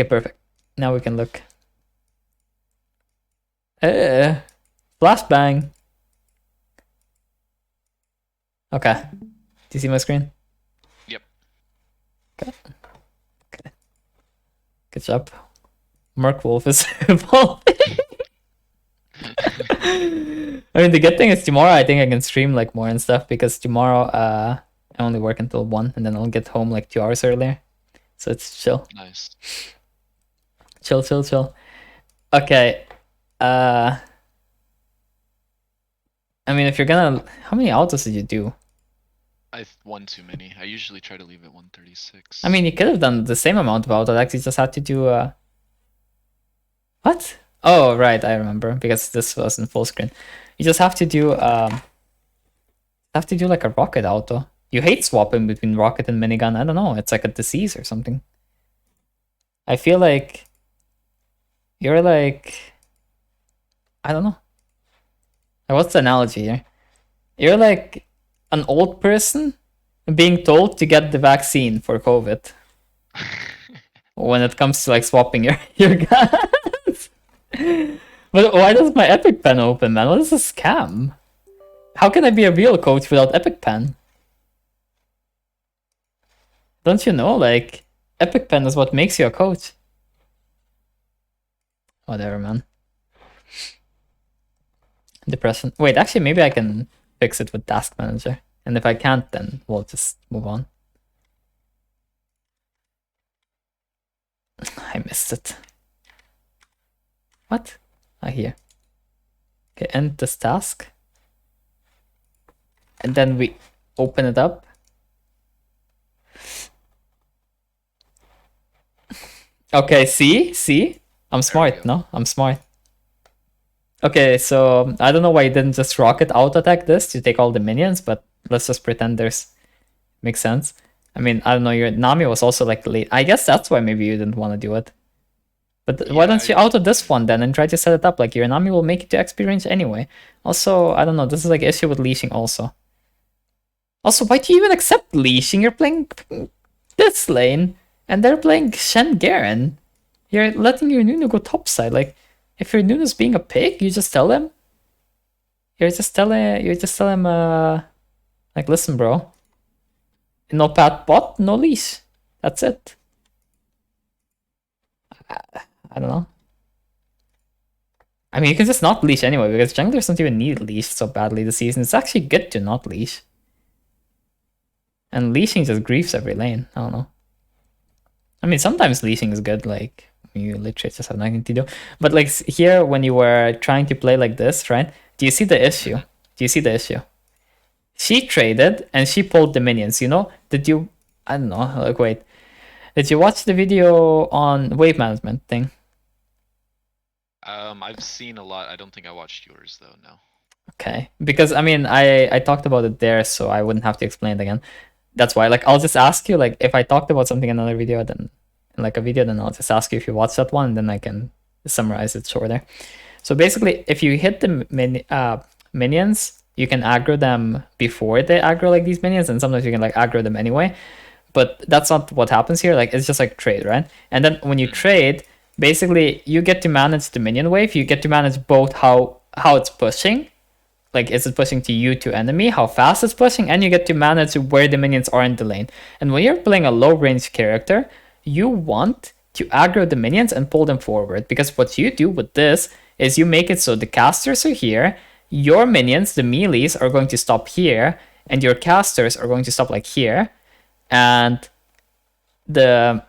Okay, perfect. Now we can look. Flashbang. Okay. Do you see my screen? Yep. Okay. Good job. Mark Wolf is evolving. I mean, the good thing is tomorrow I think I can stream like more and stuff, because tomorrow I only work until 1 and then I'll get home like 2 hours earlier. So it's chill. Nice. Chill. Okay. I mean, if you're gonna... How many autos did you do? One too many. I usually try to leave at 136. I mean, you could have done the same amount of auto attacks. You just had to do what? Oh, right, I remember, because this was in full screen. You just have to do like a rocket auto. You hate swapping between rocket and minigun. I don't know. It's like a disease or something. I feel like you're like, I don't know. What's the analogy here? You're like an old person being told to get the vaccine for COVID when it comes to like swapping your guns. But why does my Epic Pen open, man? What is a scam? How can I be a real coach without Epic Pen? Don't you know, like, Epic Pen is what makes you a coach. Whatever, man. Depression. Wait, actually, maybe I can fix it with Task Manager. And if I can't, then we'll just move on. I missed it. What? Here. Okay, end this task. And then we open it up. Okay, see? I'm smart, no? I'm smart. Okay, so I don't know why you didn't just rocket auto attack this to take all the minions, but let's just pretend there's... Makes sense. I mean, I don't know, your Nami was also like late. I guess that's why maybe you didn't want to do it. But why don't you auto this one then and try to set it up? Like, your Nami will make it to XP range anyway. Also, I don't know, this is like issue with leashing also. Also, why do you even accept leashing? You're playing this lane, and they're playing Shen Garen. You're letting your Nunu go topside. Like, if your Nunu's being a pig, you just tell him. You just tell him, like, listen, bro. No pat bot, no leash. That's it. I don't know. I mean, you can just not leash anyway, because junglers don't even need leash so badly this season. It's actually good to not leash. And leashing just griefs every lane. I don't know. I mean, sometimes leashing is good, like, you literally just have nothing to do. But, like, here, when you were trying to play like this, right? Do you see the issue? Do you see the issue? She traded, and she pulled the minions, you know? Did you... I don't know, like, wait. Did you watch the video on wave management thing? I've seen a lot. I don't think I watched yours, though, no. Okay. Because, I mean, I talked about it there, so I wouldn't have to explain it again. That's why, like, I'll just ask you, like, if I talked about something in another video, then in like a video, then I'll just ask you if you watched that one, and then I can summarize it shorter. So basically, if you hit the minions, you can aggro them before they aggro like these minions, and sometimes you can like aggro them anyway. But that's not what happens here. Like, it's just like trade, right? And then when you trade, basically you get to manage the minion wave. You get to manage both how it's pushing. Like, is it pushing to you, to enemy, how fast it's pushing, and you get to manage where the minions are in the lane. And when you're playing a low range character, you want to aggro the minions and pull them forward, because what you do with this is you make it so the casters are here, your minions, the melees, are going to stop here, and your casters are going to stop like here, and the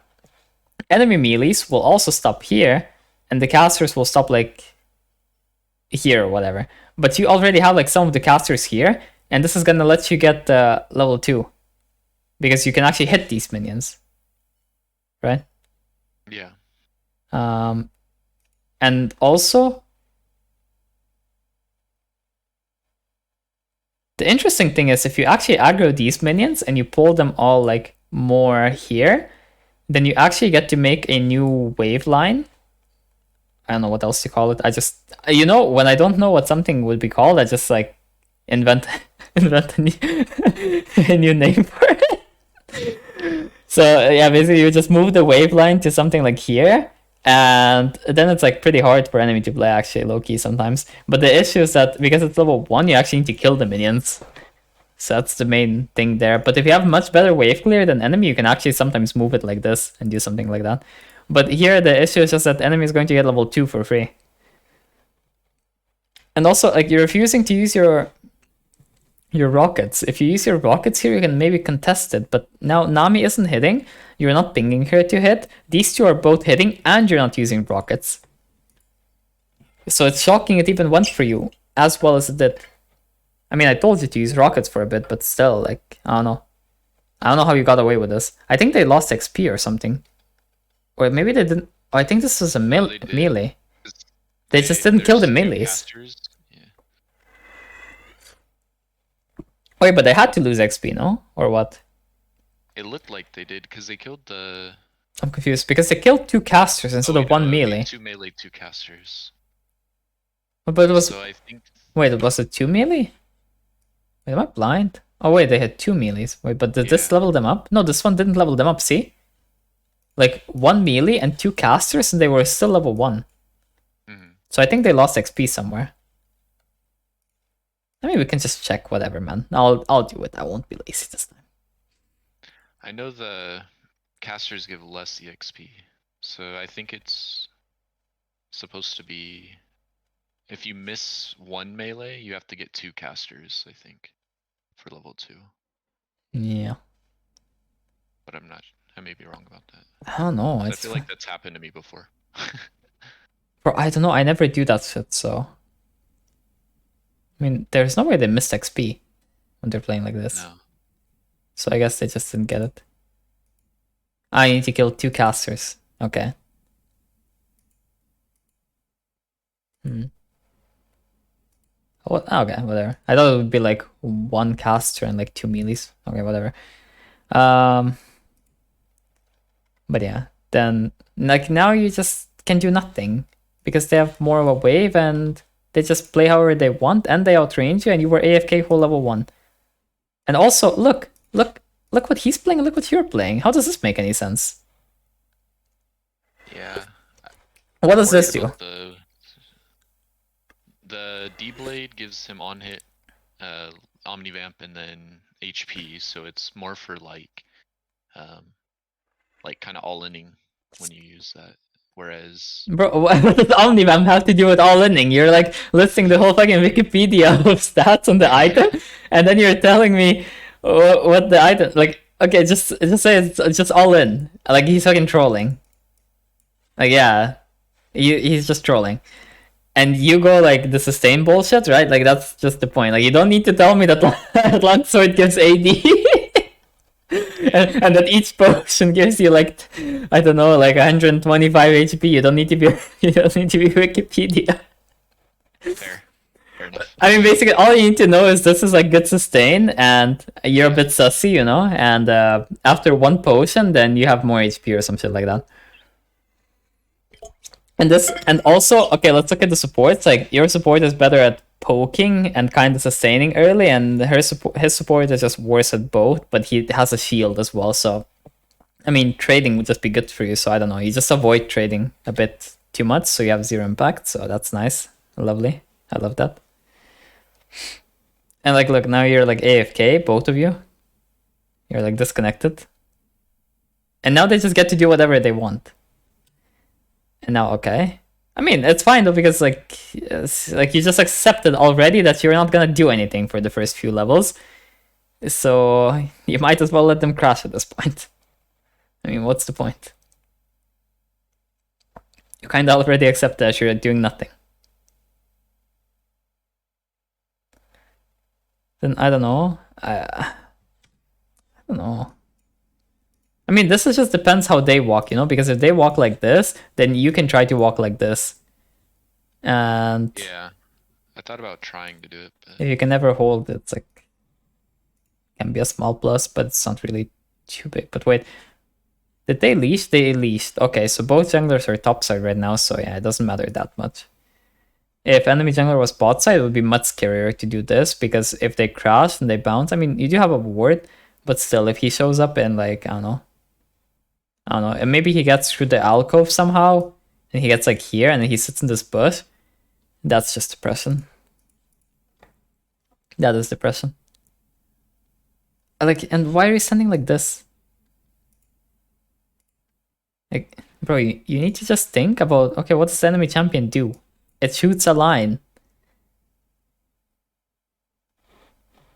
enemy melees will also stop here, and the casters will stop like here or whatever. But you already have like some of the casters here, and this is gonna let you get level 2, because you can actually hit these minions, right? Yeah. And also, the interesting thing is if you actually aggro these minions and you pull them all like more here, then you actually get to make a new wave line. I don't know what else to call it. I just, you know, when I don't know what something would be called, I just like invent a new name for it. So yeah, basically you just move the wave line to something like here, and then it's like pretty hard for enemy to play actually low key sometimes. But the issue is that because it's level 1, you actually need to kill the minions. So that's the main thing there. But if you have much better wave clear than enemy, you can actually sometimes move it like this and do something like that. But here the issue is just that enemy is going to get level 2 for free. And also, like, you're refusing to use your rockets. If you use your rockets here, you can maybe contest it. But now Nami isn't hitting. You're not pinging her to hit. These two are both hitting, and you're not using rockets. So it's shocking it even went for you, as well as it did. I mean, I told you to use rockets for a bit, but still, like, I don't know. I don't know how you got away with this. I think they lost XP or something. Or maybe they didn't. Oh, I think this was a melee. They just didn't kill the melees. Yeah. Wait, but they had to lose XP, no? Or what? It looked like they did because they killed the. I'm confused because they killed 2 casters instead of 1 melee. 2 melee, 2 casters. But it was. So I think. Wait, was it 2 melee? Wait, am I blind? Oh wait, they had 2 melees. Wait, but did this level them up? No, this one didn't level them up. See, like 1 melee and 2 casters, and they were still level 1. So I think they lost XP somewhere. I mean, we can just check whatever, man. I'll do it. I won't be lazy this time. I know the casters give less EXP, so I think it's supposed to be if you miss 1 melee, you have to get 2 casters, I think, for level 2. Yeah. But I'm not. I may be wrong about that. I don't know. I feel like that's happened to me before. Bro, I don't know. I never do that shit, so. I mean, there's no way they missed XP when they're playing like this. No. So I guess they just didn't get it. I need to kill 2 casters. Okay. Okay, whatever. I thought it would be like 1 caster and like 2 melees. Okay, whatever. But yeah, then like now you just can do nothing because they have more of a wave and they just play however they want and they outrange you and you were AFK whole level 1. And also, look what he's playing and look what you're playing. How does this make any sense? Yeah. What does this do? The D-Blade gives him on hit, Omnivamp, and then HP, so it's more for like kind of all-inning when you use that. Whereas, bro, what does Omnivamp have to do with all-inning? You're like listing the whole fucking Wikipedia of stats on the item, and then you're telling me what the item. Like, okay, just say it's just all in. Like he's fucking trolling. Like yeah, he's just trolling. And you go like the sustain bullshit, right? Like that's just the point. Like you don't need to tell me that Longsword gives AD. and that each potion gives you like I don't know, like 125 HP. You don't need to be Wikipedia. Fair enough. I mean, basically, all you need to know is this is like good sustain, and you're a bit sussy, you know. And after 1 potion, then you have more HP or some shit like that. And also, okay, let's look at the supports. Like your support is better at poking and kind of sustaining early, and his support is just worse at both. But he has a shield as well, so I mean, trading would just be good for you. So I don't know, you just avoid trading a bit too much, so you have 0 impact. So that's nice, lovely. I love that. And like, look, now you're like AFK, both of you. You're like disconnected, and now they just get to do whatever they want. And now, okay. I mean, it's fine though, because like you just accepted already that you're not gonna do anything for the first few levels. So you might as well let them crash at this point. I mean, what's the point? You kind of already accept that you're doing nothing. Then I don't know. I don't know. I mean, this is just depends how they walk, you know, because if they walk like this, then you can try to walk like this. And yeah, I thought about trying to do it, but if you can never hold, it's like can be a small plus, but it's not really too big. But wait, did they leash? They leashed. Okay, so both junglers are topside right now, so yeah, it doesn't matter that much. If enemy jungler was bot side, it would be much scarier to do this, because if they crash and they bounce, I mean, you do have a ward, but still, if he shows up and like, I don't know, I don't know. And maybe he gets through the alcove somehow, and he gets like here, and then he sits in this bush. That's just depression. That is depression. Like, and why are you standing like this? Like, bro, you need to just think about, okay, what does the enemy champion do? It shoots a line.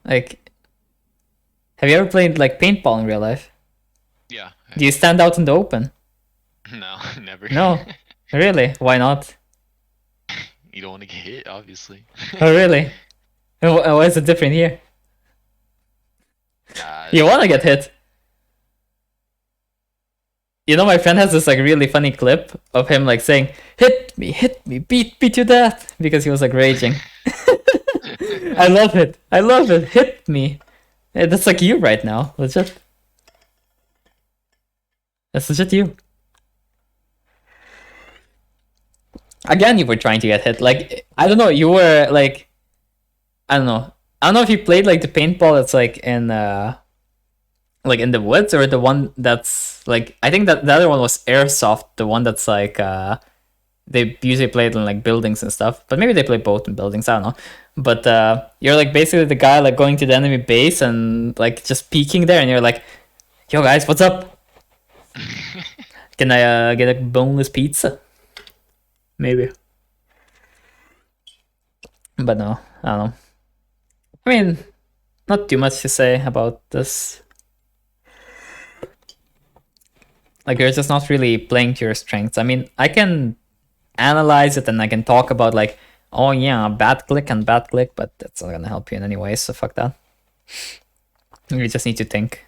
Like, have you ever played like paintball in real life? Yeah. Do you stand out in the open? No, never. No. Really? Why not? You don't want to get hit, obviously. Oh, really? Why is it different here? Nah, You want to get hit. You know, my friend has this like really funny clip of him like saying, hit me, beat you death, because he was like raging. I love it, hit me. That's like you right now, legit. That's legit you. Again, you were trying to get hit. Like, I don't know, you were like, I don't know. I don't know if you played like the paintball that's like in the woods, or the one that's like, I think that the other one was airsoft, the one that's like they usually play it in like buildings and stuff, but maybe they play both in buildings, I don't know. But you're like basically the guy like going to the enemy base and like just peeking there, and you're like, yo guys, what's up? Can I get a boneless pizza? Maybe. But no, I don't know. I mean, not too much to say about this. Like, you're just not really playing to your strengths. I mean, I can analyze it and I can talk about like, oh yeah, bad click, but that's not gonna help you in any way, so fuck that. You just need to think.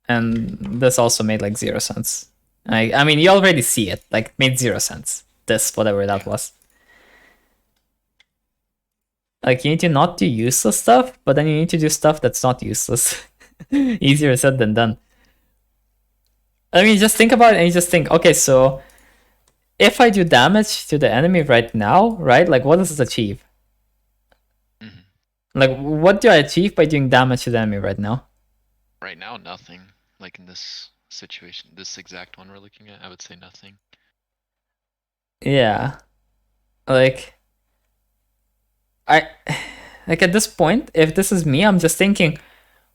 And this also made like 0 sense. I mean, you already see it. Like, it made 0 sense. This, whatever that was. Like, you need to not do useless stuff, but then you need to do stuff that's not useless. Easier said than done. I mean, just think about it and you just think, okay, so if I do damage to the enemy right now, right? Like, what does it achieve? Mm-hmm. Like, what do I achieve by doing damage to the enemy right now? Right now, nothing. Like in this situation, this exact one we're looking at, I would say nothing. Yeah. Like, like at this point, if this is me, I'm just thinking,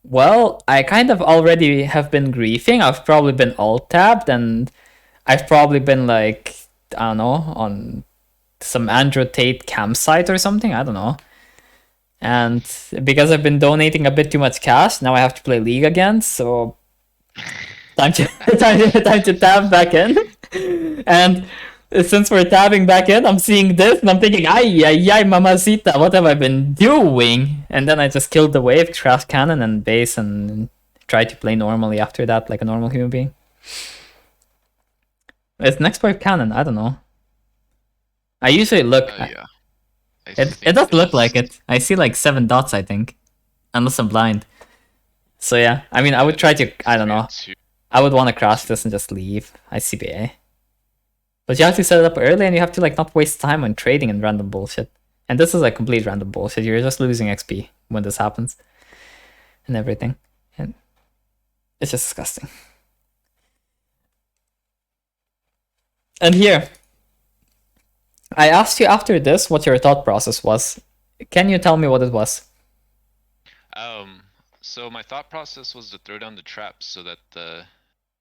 well, I kind of already have been griefing. I've probably been alt-tabbed, and I've probably been like, I don't know, on some Andrew Tate campsite or something, I don't know. And because I've been donating a bit too much cash, now I have to play League again, so time to tab back in. And since we're tabbing back in, I'm seeing this and I'm thinking, ay, mamacita, what have I been doing? And then I just killed the wave, crash cannon and base, and tried to play normally after that, like a normal human being. It's next wave cannon, I don't know. I usually look. Yeah. It does look like it. I see like 7 dots, I think. Unless I'm blind. So yeah, I mean, I would try to, I don't know. I would want to crash this and just leave. I see BA. But you have to set it up early and you have to like not waste time on trading and random bullshit. And this is like complete random bullshit. You're just losing XP when this happens. And everything. And it's just disgusting. And here, I asked you after this what your thought process was. Can you tell me what it was? So my thought process was to throw down the traps so that the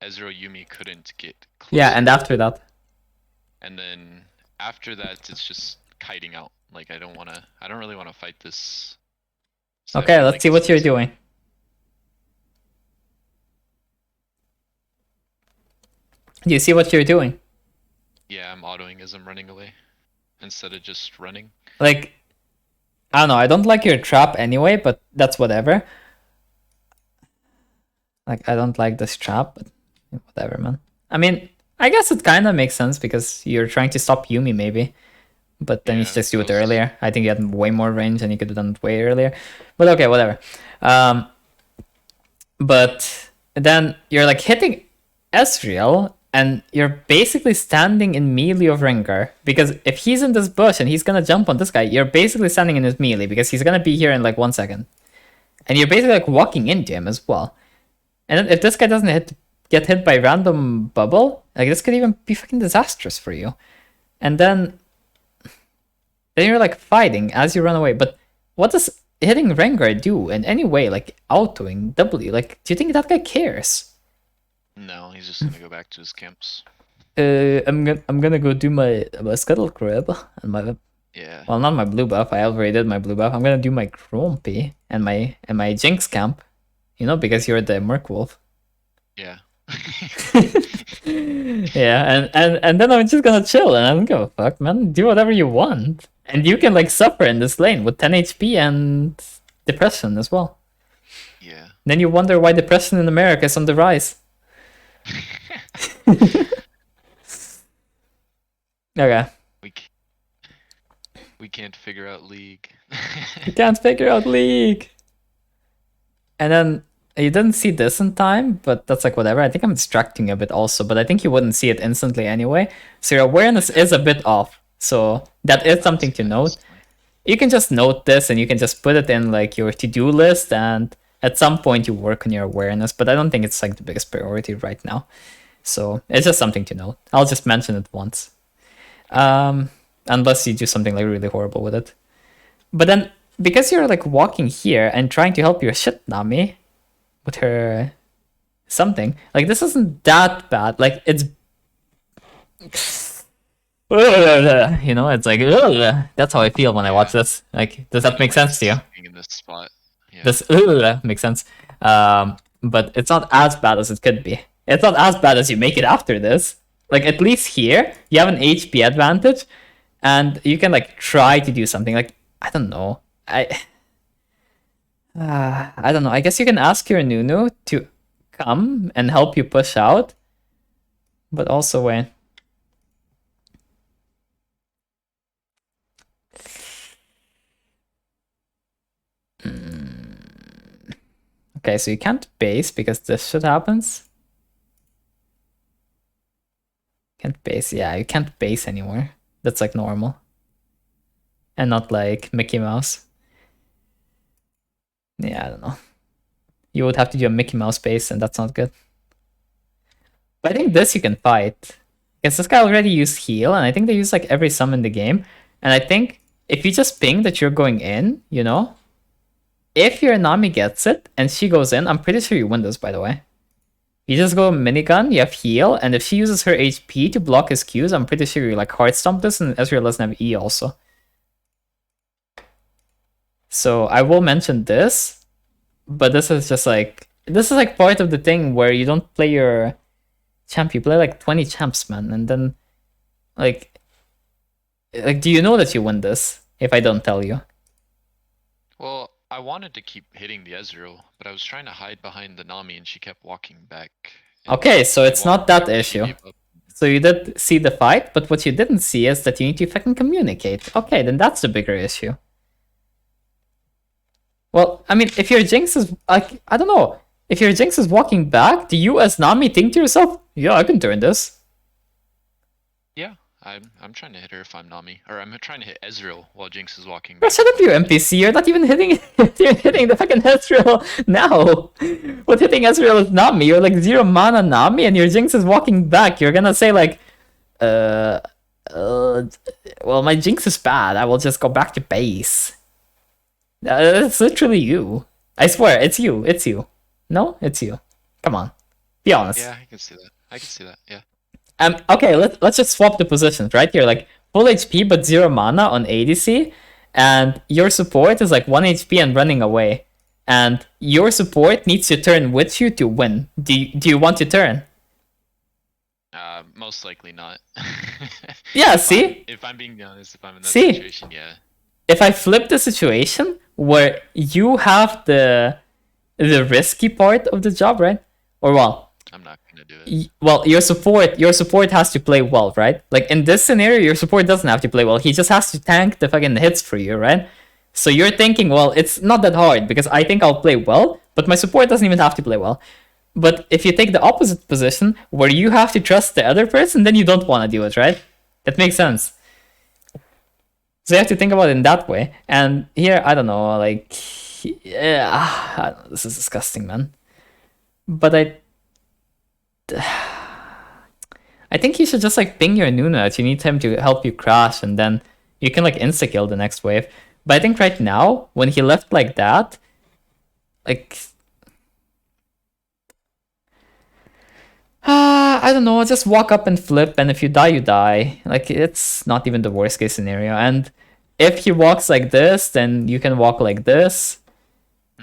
Ezreal Yumi couldn't get close. Yeah, and after that? And then after that, it's just kiting out. Like, I don't really want to fight this. So okay, let's see what you're doing. Do you see what you're doing? Yeah, I'm autoing as I'm running away instead of just running. Like, I don't know, I don't like your trap anyway, but that's whatever. Like, I don't like this trap, but whatever, man. I mean, I guess it kind of makes sense because you're trying to stop Yumi, maybe. But then you just do it earlier. I think you had way more range and you could have done it way earlier. But okay, whatever. But then you're like hitting Ezreal, and you're basically standing in melee of Rengar. Because if he's in this bush and he's gonna jump on this guy, you're basically standing in his melee because he's gonna be here in like 1 second. And you're basically like walking into him as well. And then if this guy doesn't hit get hit by random bubble, like this could even be fucking disastrous for you. And then you're like fighting as you run away. But what does hitting Rengar do in any way? Like autoing W? Like, do you think that guy cares? No, he's just gonna go back to his camps. I'm gonna go do my scuttle crab and my Yeah. well, not my blue buff. I already did my blue buff. I'm gonna do my Grumpy and my Jinx camp. You know, because you're the Merc Wolf. Yeah. Yeah, and then I'm just gonna chill and I don't give a fuck, man. Do whatever you want. And you can like suffer in this lane with 10 HP and depression as well. Yeah. Then you wonder why depression in America is on the rise. Okay. We can't figure out League. You can't figure out League. And then you didn't see this in time, but that's like whatever. I think I'm distracting you a bit also, but I think you wouldn't see it instantly anyway. So your awareness is a bit off. So that is something to note. You can just note this and you can just put it in like your to-do list, and at some point you work on your awareness, but I don't think it's like the biggest priority right now. So it's just something to note. I'll just mention it once. Unless you do something like really horrible with it. But then, because you're like walking here and trying to help your shit Nami with her something, like this isn't that bad. Like it's, you know, it's like that's how I feel when I watch this. Like, does that make sense to you? In this spot. Yeah. This makes sense. But it's not as bad as it could be. It's not as bad as you make it after this. Like at least here you have an HP advantage, and you can like try to do something. Like I don't know. I don't know. I guess you can ask your Nunu to come and help you push out, but also wait. Okay, so you can't base because this shit happens. Can't base. Yeah, you can't base anymore. That's like normal. And not like Mickey Mouse. Yeah, I don't know. You would have to do a Mickey Mouse base, and that's not good. But I think this you can fight. Because this guy already used heal, and I think they use like every sum in the game. And I think if you just ping that you're going in, you know, if your Nami gets it and she goes in, I'm pretty sure you win this, by the way. You just go minigun, you have heal, and if she uses her HP to block his Qs, I'm pretty sure you like hard stomp this, and Ezreal doesn't have E also. So I will mention this, but this is just like, this is like part of the thing where you don't play your champ, you play like 20 champs, man, and then like do you know that you win this if I don't tell you? Well, I wanted to keep hitting the Ezreal, but I was trying to hide behind the Nami and she kept walking back. Okay, so it's not that issue. So you did see the fight, but what you didn't see is that you need to fucking communicate. Okay, then that's the bigger issue. Well, I mean, if your Jinx is like, I don't know, if your Jinx is walking back, do you as Nami think to yourself, yeah, I can turn this? Yeah, I'm trying to hit her if I'm Nami, or I'm trying to hit Ezreal while Jinx is walking Bro, back. shut up, you NPC. You're not even hitting. You're hitting the fucking Ezreal now. What hitting Ezreal is Nami? You're like 0 mana Nami, and your Jinx is walking back. You're gonna say like, well, my Jinx is bad. I will just go back to base. It's literally you. I swear, it's you. It's you. No, it's you. Come on, be honest. Yeah, I can see that. I can see that. Yeah. Okay, let's just swap the positions, right? You're like full HP but 0 mana on ADC, and your support is like 1 HP and running away. And your support needs to turn with you to win. Do you want to turn? Most likely not. Yeah, see? If I'm being honest, if I'm in that See? situation, yeah. If I flip the situation where you have the risky part of the job, right? Or well, I'm not gonna do it. Well, your support has to play well, right? Like in this scenario, your support doesn't have to play well. He just has to tank the fucking hits for you, right? So you're thinking, well, it's not that hard because I think I'll play well, but my support doesn't even have to play well. But if you take the opposite position where you have to trust the other person, then you don't want to do it, right? That makes sense. So you have to think about it in that way. And here, I don't know, like, yeah, this is disgusting, man. But I think you should just like ping your Nuna that you need him to help you crash, and then you can like insta kill the next wave. But I think right now, when he left like that, like I don't know, just walk up and flip, and if you die, you die. Like, it's not even the worst case scenario. And if he walks like this, then you can walk like this.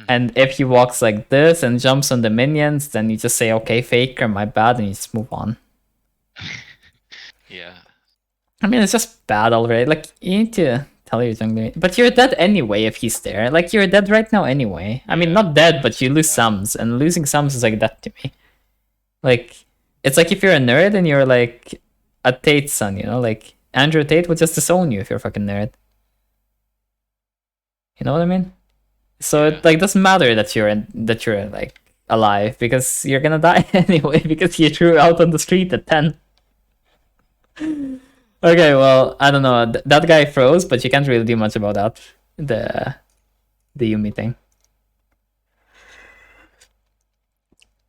And if he walks like this and jumps on the minions, then you just say, okay, faker, my bad, and you just move on. Yeah. I mean, it's just bad already. Like, you need to tell your jungler. But you're dead anyway if he's there. Like, you're dead right now anyway. I mean, not dead, but you lose sums. And losing sums is like that to me. Like, it's like if you're a nerd and you're like a Tate son, you know? Like, Andrew Tate would just disown you if you're a fucking nerd. You know what I mean? So it like doesn't matter that you're like alive, because you're gonna die anyway because you threw out on the street at 10. Okay, well, I don't know. That guy froze, but you can't really do much about that. The Yumi thing.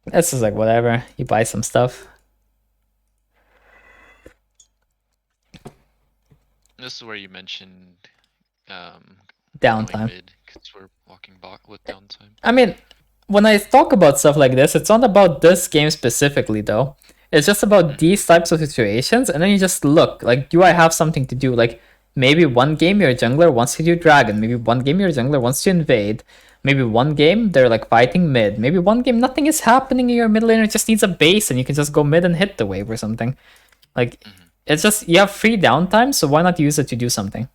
This is like whatever. You buy some stuff. This is where you mentioned Downtime. Because we're walking back with downtime. I mean, when I talk about stuff like this, it's not about this game specifically, though. It's just about these types of situations, and then you just look, like, do I have something to do? Like, maybe one game your jungler wants to do dragon, maybe one game your jungler wants to invade, maybe one game they're like fighting mid, maybe one game nothing is happening and your mid laner just needs a base and you can just go mid and hit the wave or something. Like, it's just, you have free downtime, so why not use it to do something?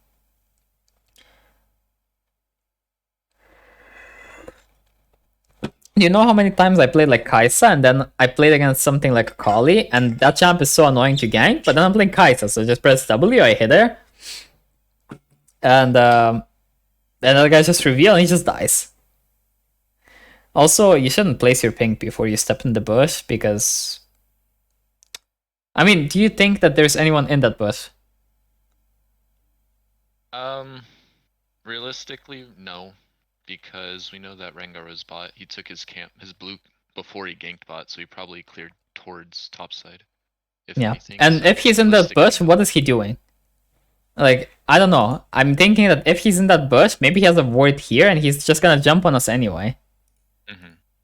You know how many times I played like Kaisa and then I played against something like Kali, and that champ is so annoying to gank, but then I'm playing Kaisa, so just press W, I hit her, and the guy just reveal and he just dies. Also, you shouldn't place your ping before you step in the bush, because I mean, do you think that there's anyone in that bush? Realistically, no. Because we know that Rengar was bot. He took his blue before he ganked bot, so he probably cleared towards topside. Yeah, and if he's in that bush, what is he doing? Like, I don't know. I'm thinking that if he's in that bush, maybe he has a ward here and he's just gonna jump on us anyway.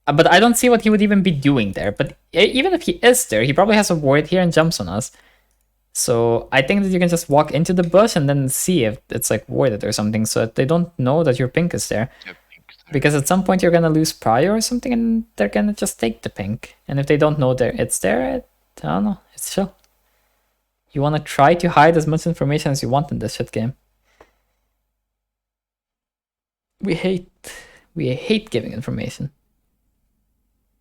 But I don't see what he would even be doing there. But even if he is there, he probably has a ward here and jumps on us. So I think that you can just walk into the bush and then see if it's like warded or something, so that they don't know that your pink is there. Because at some point you're gonna lose prior or something, and they're gonna just take the pink. And if they don't know it's there, I don't know, it's chill. You wanna try to hide as much information as you want in this shit game. We hate giving information.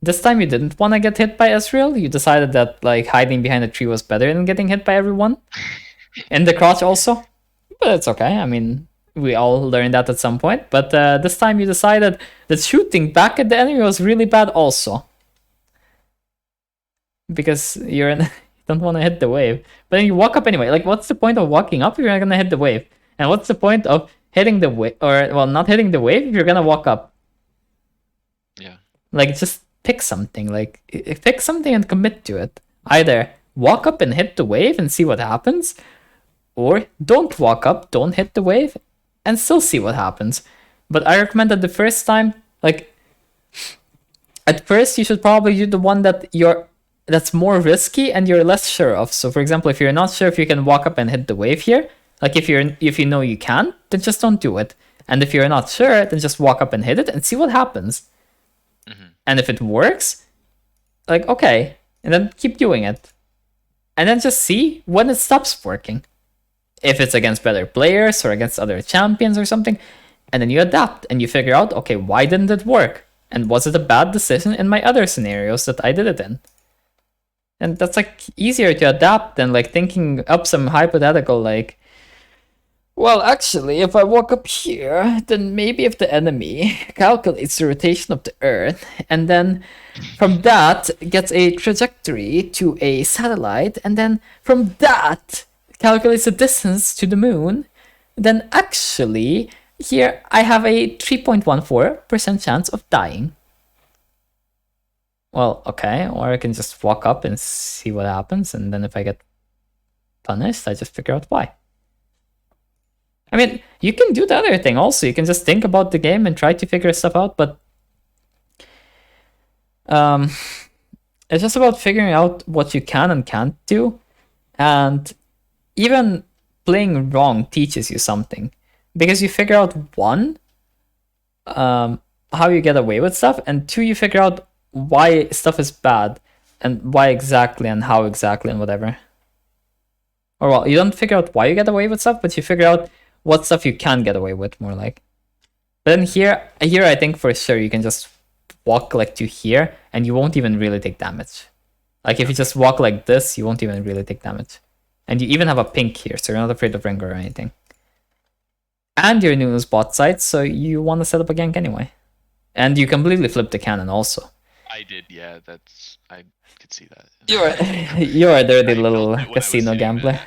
This time you didn't want to get hit by Ezreal. You decided that like hiding behind a tree was better than getting hit by everyone. In the crotch also. But it's okay. I mean, we all learned that at some point. But this time you decided that shooting back at the enemy was really bad also. Because you don't want to hit the wave. But then you walk up anyway. Like, what's the point of walking up if you're not going to hit the wave? And what's the point of hitting the wave? Or, well, not hitting the wave if you're going to walk up? Yeah. Like, just pick something. Like, pick something and commit to it. Either walk up and hit the wave and see what happens, or don't walk up, don't hit the wave, and still see what happens. But I recommend that the first time, like, at first you should probably do the one that's more risky and you're less sure of. So for example, if you're not sure if you can walk up and hit the wave here, like if you know you can, then just don't do it. And if you're not sure, then just walk up and hit it and see what happens. And if it works, like, okay, and then keep doing it. And then just see when it stops working. If it's against better players or against other champions or something. And then you adapt and you figure out, okay, why didn't it work? And was it a bad decision in my other scenarios that I did it in? And that's like easier to adapt than like thinking up some hypothetical like, well, actually, if I walk up here, then maybe if the enemy calculates the rotation of the Earth, and then from that gets a trajectory to a satellite, and then from that calculates the distance to the moon, then actually, here I have a 3.14% chance of dying. well, okay, or I can just walk up and see what happens, and then if I get punished, I just figure out why. I mean, you can do the other thing also. You can just think about the game and try to figure stuff out, but it's just about figuring out what you can and can't do. And even playing wrong teaches you something, because you figure out one, how you get away with stuff, and two, you figure out why stuff is bad and why exactly and how exactly and whatever. Or well, you don't figure out why you get away with stuff, but you figure out what stuff you can get away with, more like. But then here I think for sure you can just walk like to here and you won't even really take damage. Like if you just walk like this, you won't even really take damage. And you even have a pink here, so you're not afraid of Ringer or anything. And you're new to bot side, so you want to set up a gank anyway. And you completely flip the cannon also. I did, yeah. I could see that. You're a dirty I little felt it when I was casino hitting gambler.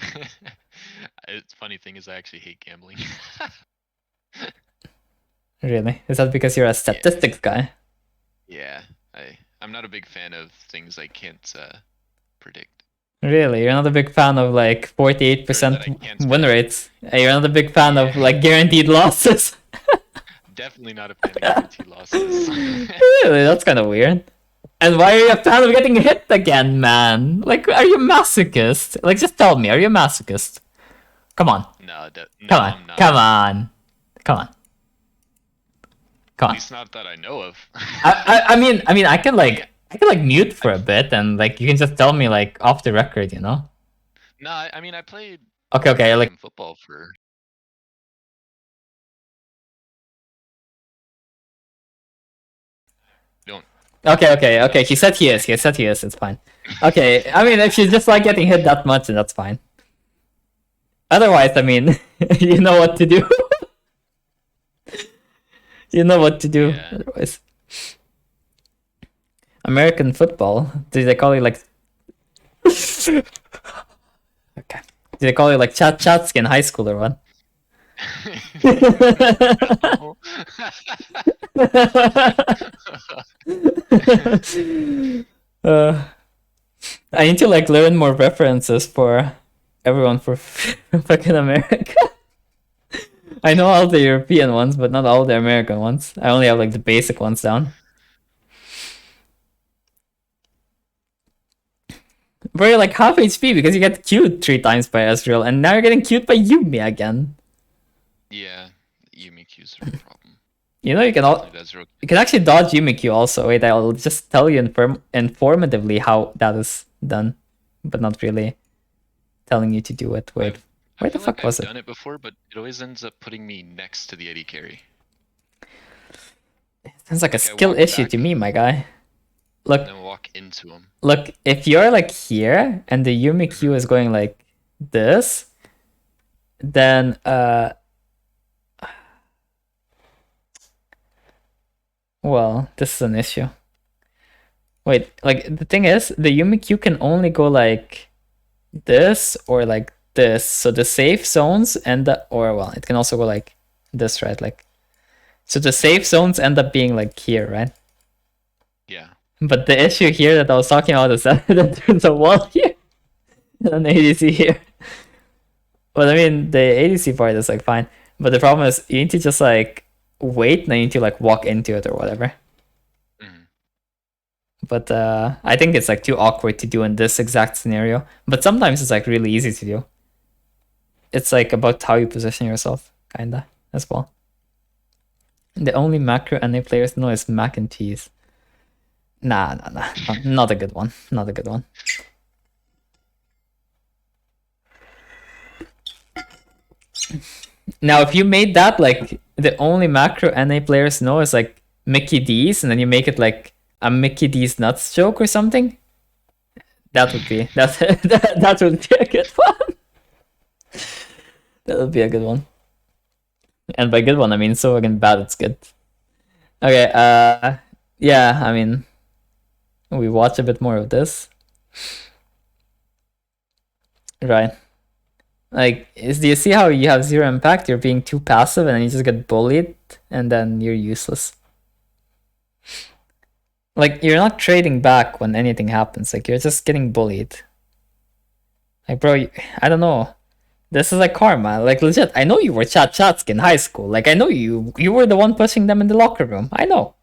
that. It's funny thing is I actually hate gambling. Really? Is that because you're a statistics guy? Yeah, I'm not a big fan of things I can't predict. Really? You're not a big fan of like 48% win rates? You're not a big fan of like guaranteed losses? Definitely not a fan of guaranteed losses. Really? That's kind of weird. And why are you a fan of getting hit again, man? Like, are you a masochist? Like, just tell me, are you a masochist? Come on. No, Come on. I'm not. Come on. Come on. Come At on. least not that I know of. I mean, I can like mute for a bit, and like you can just tell me like off the record, you know? No, I mean I played Okay, like football for. Don't. Okay. He said he is. It's fine. Okay, I mean, if you just like getting hit that much, then that's fine. Otherwise, I mean, you know what to do. You know what to do. Yeah. Otherwise, American football. Did they call you like? Okay. Did they call you like Chatsky in high school or what? I need to like learn more references for everyone for fucking America. I know all the European ones, but not all the American ones. I only have like the basic ones down. Bro, you're like half HP because you get queued 3 times by Ezreal, and now you're getting queued by Yuumi again. Yeah, Yuumi Q's are a problem. You know you can actually dodge Yuumi Q also. Wait, I'll just tell you informatively how that is done, but not really telling you to do it. Wait, where the fuck was it? I've done it before, but it always ends up putting me next to the AD carry. Sounds like a skill issue to me, my guy. Look, then walk into him. Look, if you're like here and the Yuumi Q is going like this, then well, this is an issue. Wait, like the thing is, the Yuumi Q can only go like this or like this. So the safe zones end up, or well, it can also go like this, right? Like, so the safe zones end up being like here, right? Yeah. But the issue here that I was talking about is that there's a wall here and an ADC here. But I mean, the ADC part is like fine. But the problem is you need to just like wait and then you need to like walk into it or whatever. Mm. But I think it's like too awkward to do in this exact scenario. But sometimes it's like really easy to do. It's like about how you position yourself, kinda, as well. The only macro NA players know is mac and cheese. Nah. Not a good one. Not a good one. Now, if you made that like the only macro NA players know is like Mickey D's, and then you make it like a Mickey D's nuts joke or something, that would be that would be a good one. That would be a good one. And by good one, I mean so again bad it's good. Okay, yeah, I mean, we watch a bit more of this. Right. Like, do you see how you have 0 impact? You're being too passive and then you just get bullied and then you're useless. Like, you're not trading back when anything happens. Like, you're just getting bullied. Like, bro, I don't know. This is like karma. Like, legit, I know you were Chatski in high school. Like, I know you were the one pushing them in the locker room. I know.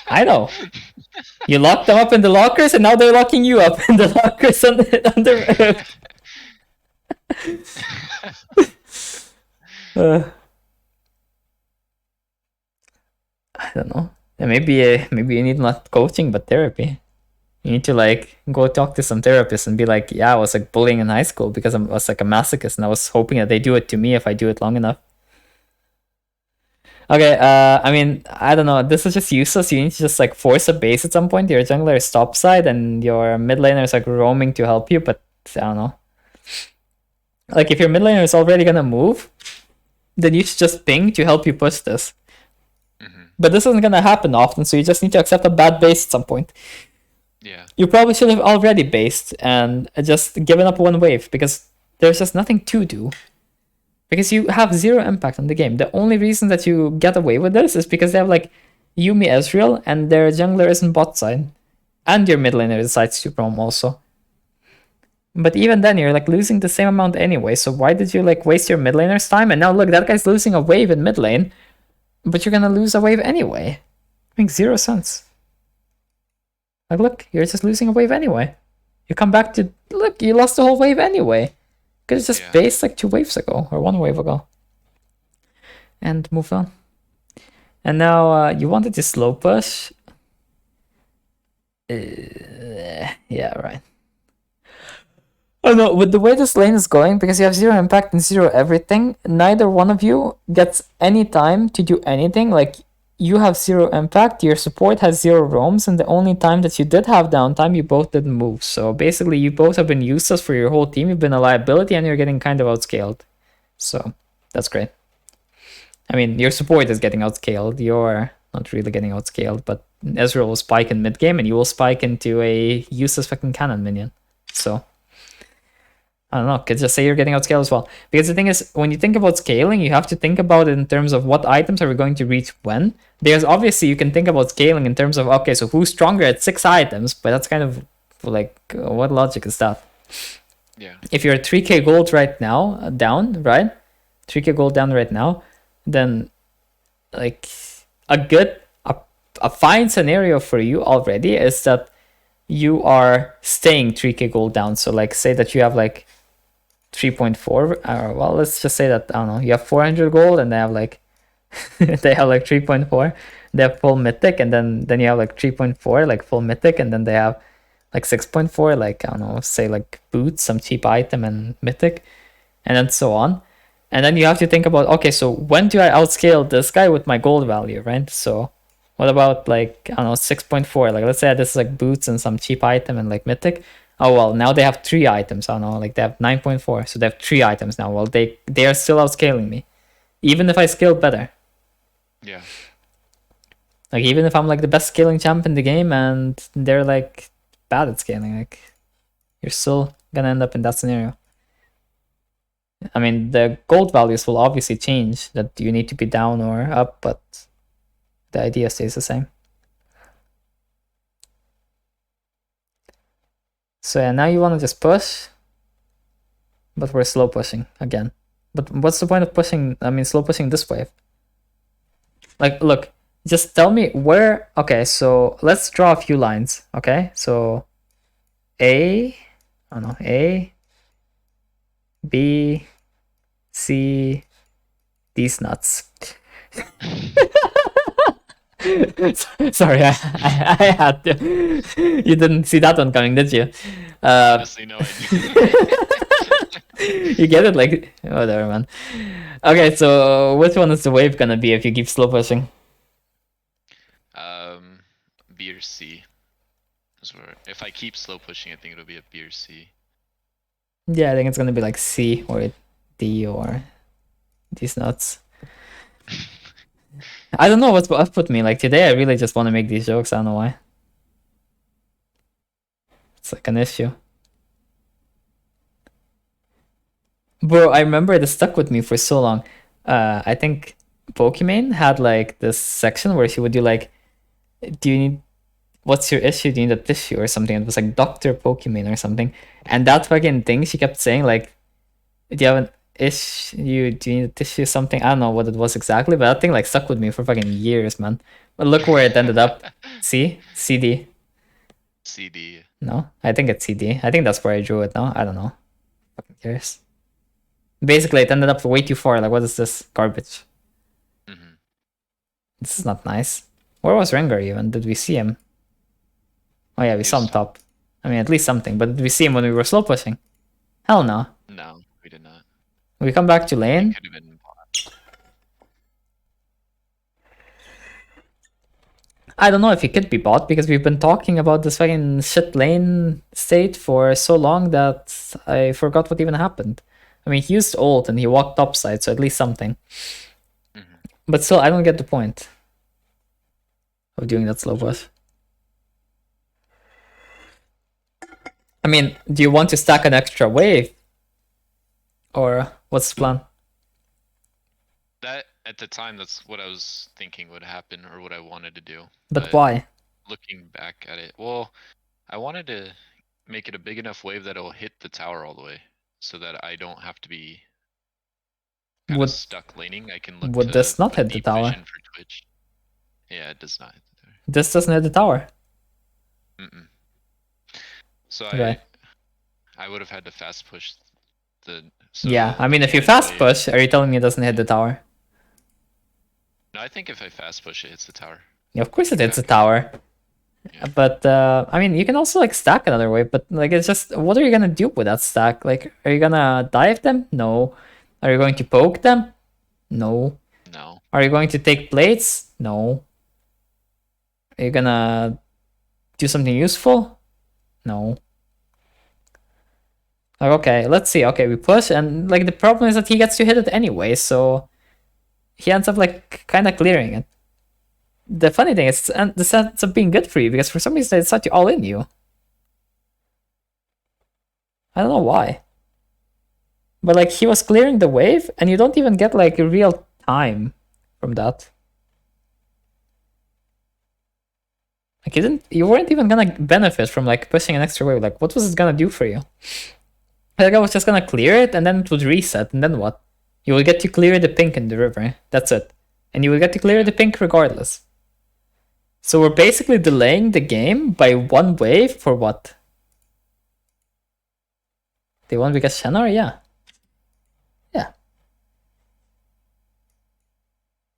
I know. You locked them up in the lockers, and now they're locking you up in the lockers on the I don't know. Maybe you need not coaching but therapy. You need to like go talk to some therapist and be like, yeah, I was like bullying in high school because I was like a masochist and I was hoping that they do it to me if I do it long enough. Okay, I mean, I don't know. This is just useless. You need to just like force a base at some point. Your jungler is topside and your mid laner is like roaming to help you, but I don't know. Like if your mid laner is already gonna move, then you should just ping to help you push this. But this isn't gonna happen often, so you just need to accept a bad base at some point. Yeah. You probably should have already based and just given up one wave because there's just nothing to do. Because you have zero impact on the game. The only reason that you get away with this is because they have like Yumi Ezreal and their jungler is in bot side. And your mid laner decides to roam also. But even then, you're like losing the same amount anyway, so why did you like waste your mid laner's time? And now look, that guy's losing a wave in mid lane, but you're gonna lose a wave anyway. Makes zero sense. Like, look, you're just losing a wave anyway. You come back to, look, you lost the whole wave anyway. Could have just based like 2 waves ago, or 1 wave ago. And moved on. And now you wanted to slow push. Yeah, right. Oh no, with the way this lane is going, because you have 0 impact and 0 everything, neither one of you gets any time to do anything. Like, you have 0 impact, your support has 0 roams, and the only time that you did have downtime, you both didn't move. So basically, you both have been useless for your whole team, you've been a liability, and you're getting kind of outscaled. So, that's great. I mean, your support is getting outscaled, you're not really getting outscaled, but Ezreal will spike in mid-game, and you will spike into a useless fucking cannon minion. So, I don't know, could just say you're getting outscaled as well. Because the thing is, when you think about scaling, you have to think about it in terms of what items are we going to reach when. There's obviously, you can think about scaling in terms of, okay, so who's stronger at 6 items, but that's kind of like, what logic is that? Yeah. If you're at 3k gold right now, down, right? 3k gold down right now, then like a fine scenario for you already is that you are staying 3k gold down. So like say that you have like 3.4, well, let's just say that, I don't know, you have 400 gold and they have like they have like 3.4, they have full mythic, and then you have like 3.4 like full mythic, and then they have like 6.4 like, I don't know, say like boots, some cheap item and mythic, and then so on. And then you have to think about, okay, so when do I outscale this guy with my gold value, right? So what about like, I don't know, 6.4, like let's say this is like boots and some cheap item and like mythic. Oh well, now they have 3 items. I don't know, like they have 9.4, so they have 3 items now. Well, they are still outscaling me, even if I scaled better. Yeah. Like even if I'm like the best scaling champ in the game and they're like bad at scaling, like you're still gonna end up in that scenario. I mean, the gold values will obviously change, that you need to be down or up, but the idea stays the same. So yeah, now you want to just push, but we're slow pushing again. But what's the point of pushing, I mean, slow pushing this wave? Like, look, just tell me where, okay, so let's draw a few lines, okay? So I don't know, A, B, C, these nuts. Sorry, I had to. You didn't see that one coming, did you? Honestly, no idea. You get it? Like, whatever, man. Okay, so which one is the wave gonna be if you keep slow pushing? B or C. If I keep slow pushing, I think it'll be a B or C. Yeah, I think it's gonna be like C or D or these nuts. I don't know what's put me. Like today, I really just want to make these jokes. I don't know why. It's like an issue. Bro, I remember it stuck with me for so long. I think Pokimane had like this section where she would do like, do you need what's your issue? Do you need a tissue or something? It was like Dr. Pokemon or something. And that fucking thing, she kept saying like, do you have an issue? Do you need a tissue or something? I don't know what it was exactly, but that thing like stuck with me for fucking years, man. But look where it ended up. See? CD. CD. No? I think it's CD. I think that's where I drew it now. I don't know. Fucking curious. Basically, it ended up way too far. Like, what is this garbage? This is not nice. Where was Rengar even? Did we see him? Oh yeah, we saw him top. I mean, at least something. But did we see him when we were slow pushing? Hell no. No, we did not. We come back to lane. Could have been. I don't know if he could be bought because we've been talking about this fucking shit lane state for so long that I forgot what even happened. I mean, he used ult and he walked topside, so at least something. But still, I don't get the point of doing that slow push. I mean, do you want to stack an extra wave? Or what's the plan? That, at the time, that's what I was thinking would happen or what I wanted to do. But why? Looking back at it, well, I wanted to make it a big enough wave that it'll hit the tower all the way, so that I don't have to be kind of stuck laning. I can look would to this not a hit the deep tower? vision for Twitch. Yeah, it does not hit the tower. This doesn't hit the tower. So Okay. I would have had to fast push the. So Yeah, I mean, to if you get it fast away- push, are you telling me it doesn't hit the tower? No, I think if I fast push, it hits the tower. Yeah, of course it hits the tower. Yeah. But I mean, you can also like stack another way. But like, it's just, what are you gonna do with that stack? Like, are you gonna dive them? No. Are you going to poke them? No. No. Are you going to take plates? No. Are you gonna do something useful? No. Like, okay, let's see. Okay, we push, and like the problem is that he gets to hit it anyway, so he ends up like kind of clearing it. The funny thing is, and this ends up being good for you because for some reason it's such all in you. I don't know why. But like he was clearing the wave, and you don't even get like a real time from that. Like you weren't even gonna benefit from like pushing an extra wave. Like what was it gonna do for you? Like I was just gonna clear it and then it would reset, and then what? You will get to clear the pink in the river. That's it. And you will get to clear the pink regardless. So we're basically delaying the game by one wave for what? They won because Shenar? Yeah. Yeah.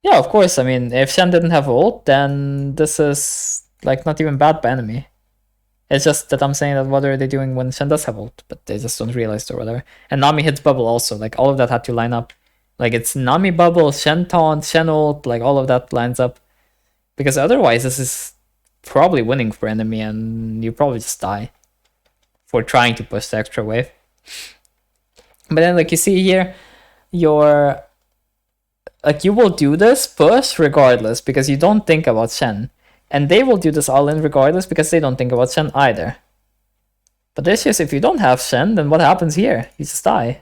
Yeah, of course. I mean, if Shen didn't have ult, then this is like not even bad by enemy. It's just that I'm saying that what are they doing when Shen does have ult, but they just don't realize it or whatever. And Nami hits bubble also, like all of that had to line up. Like it's Nami bubble, Shen taunt, Shen ult, like all of that lines up. Because otherwise this is probably winning for enemy and you probably just die for trying to push the extra wave. But then like you see here, you're like you will do this push regardless because you don't think about Shen. And they will do this all in regardless because they don't think about Shen either. But the issue is if you don't have Shen, then what happens here? You just die.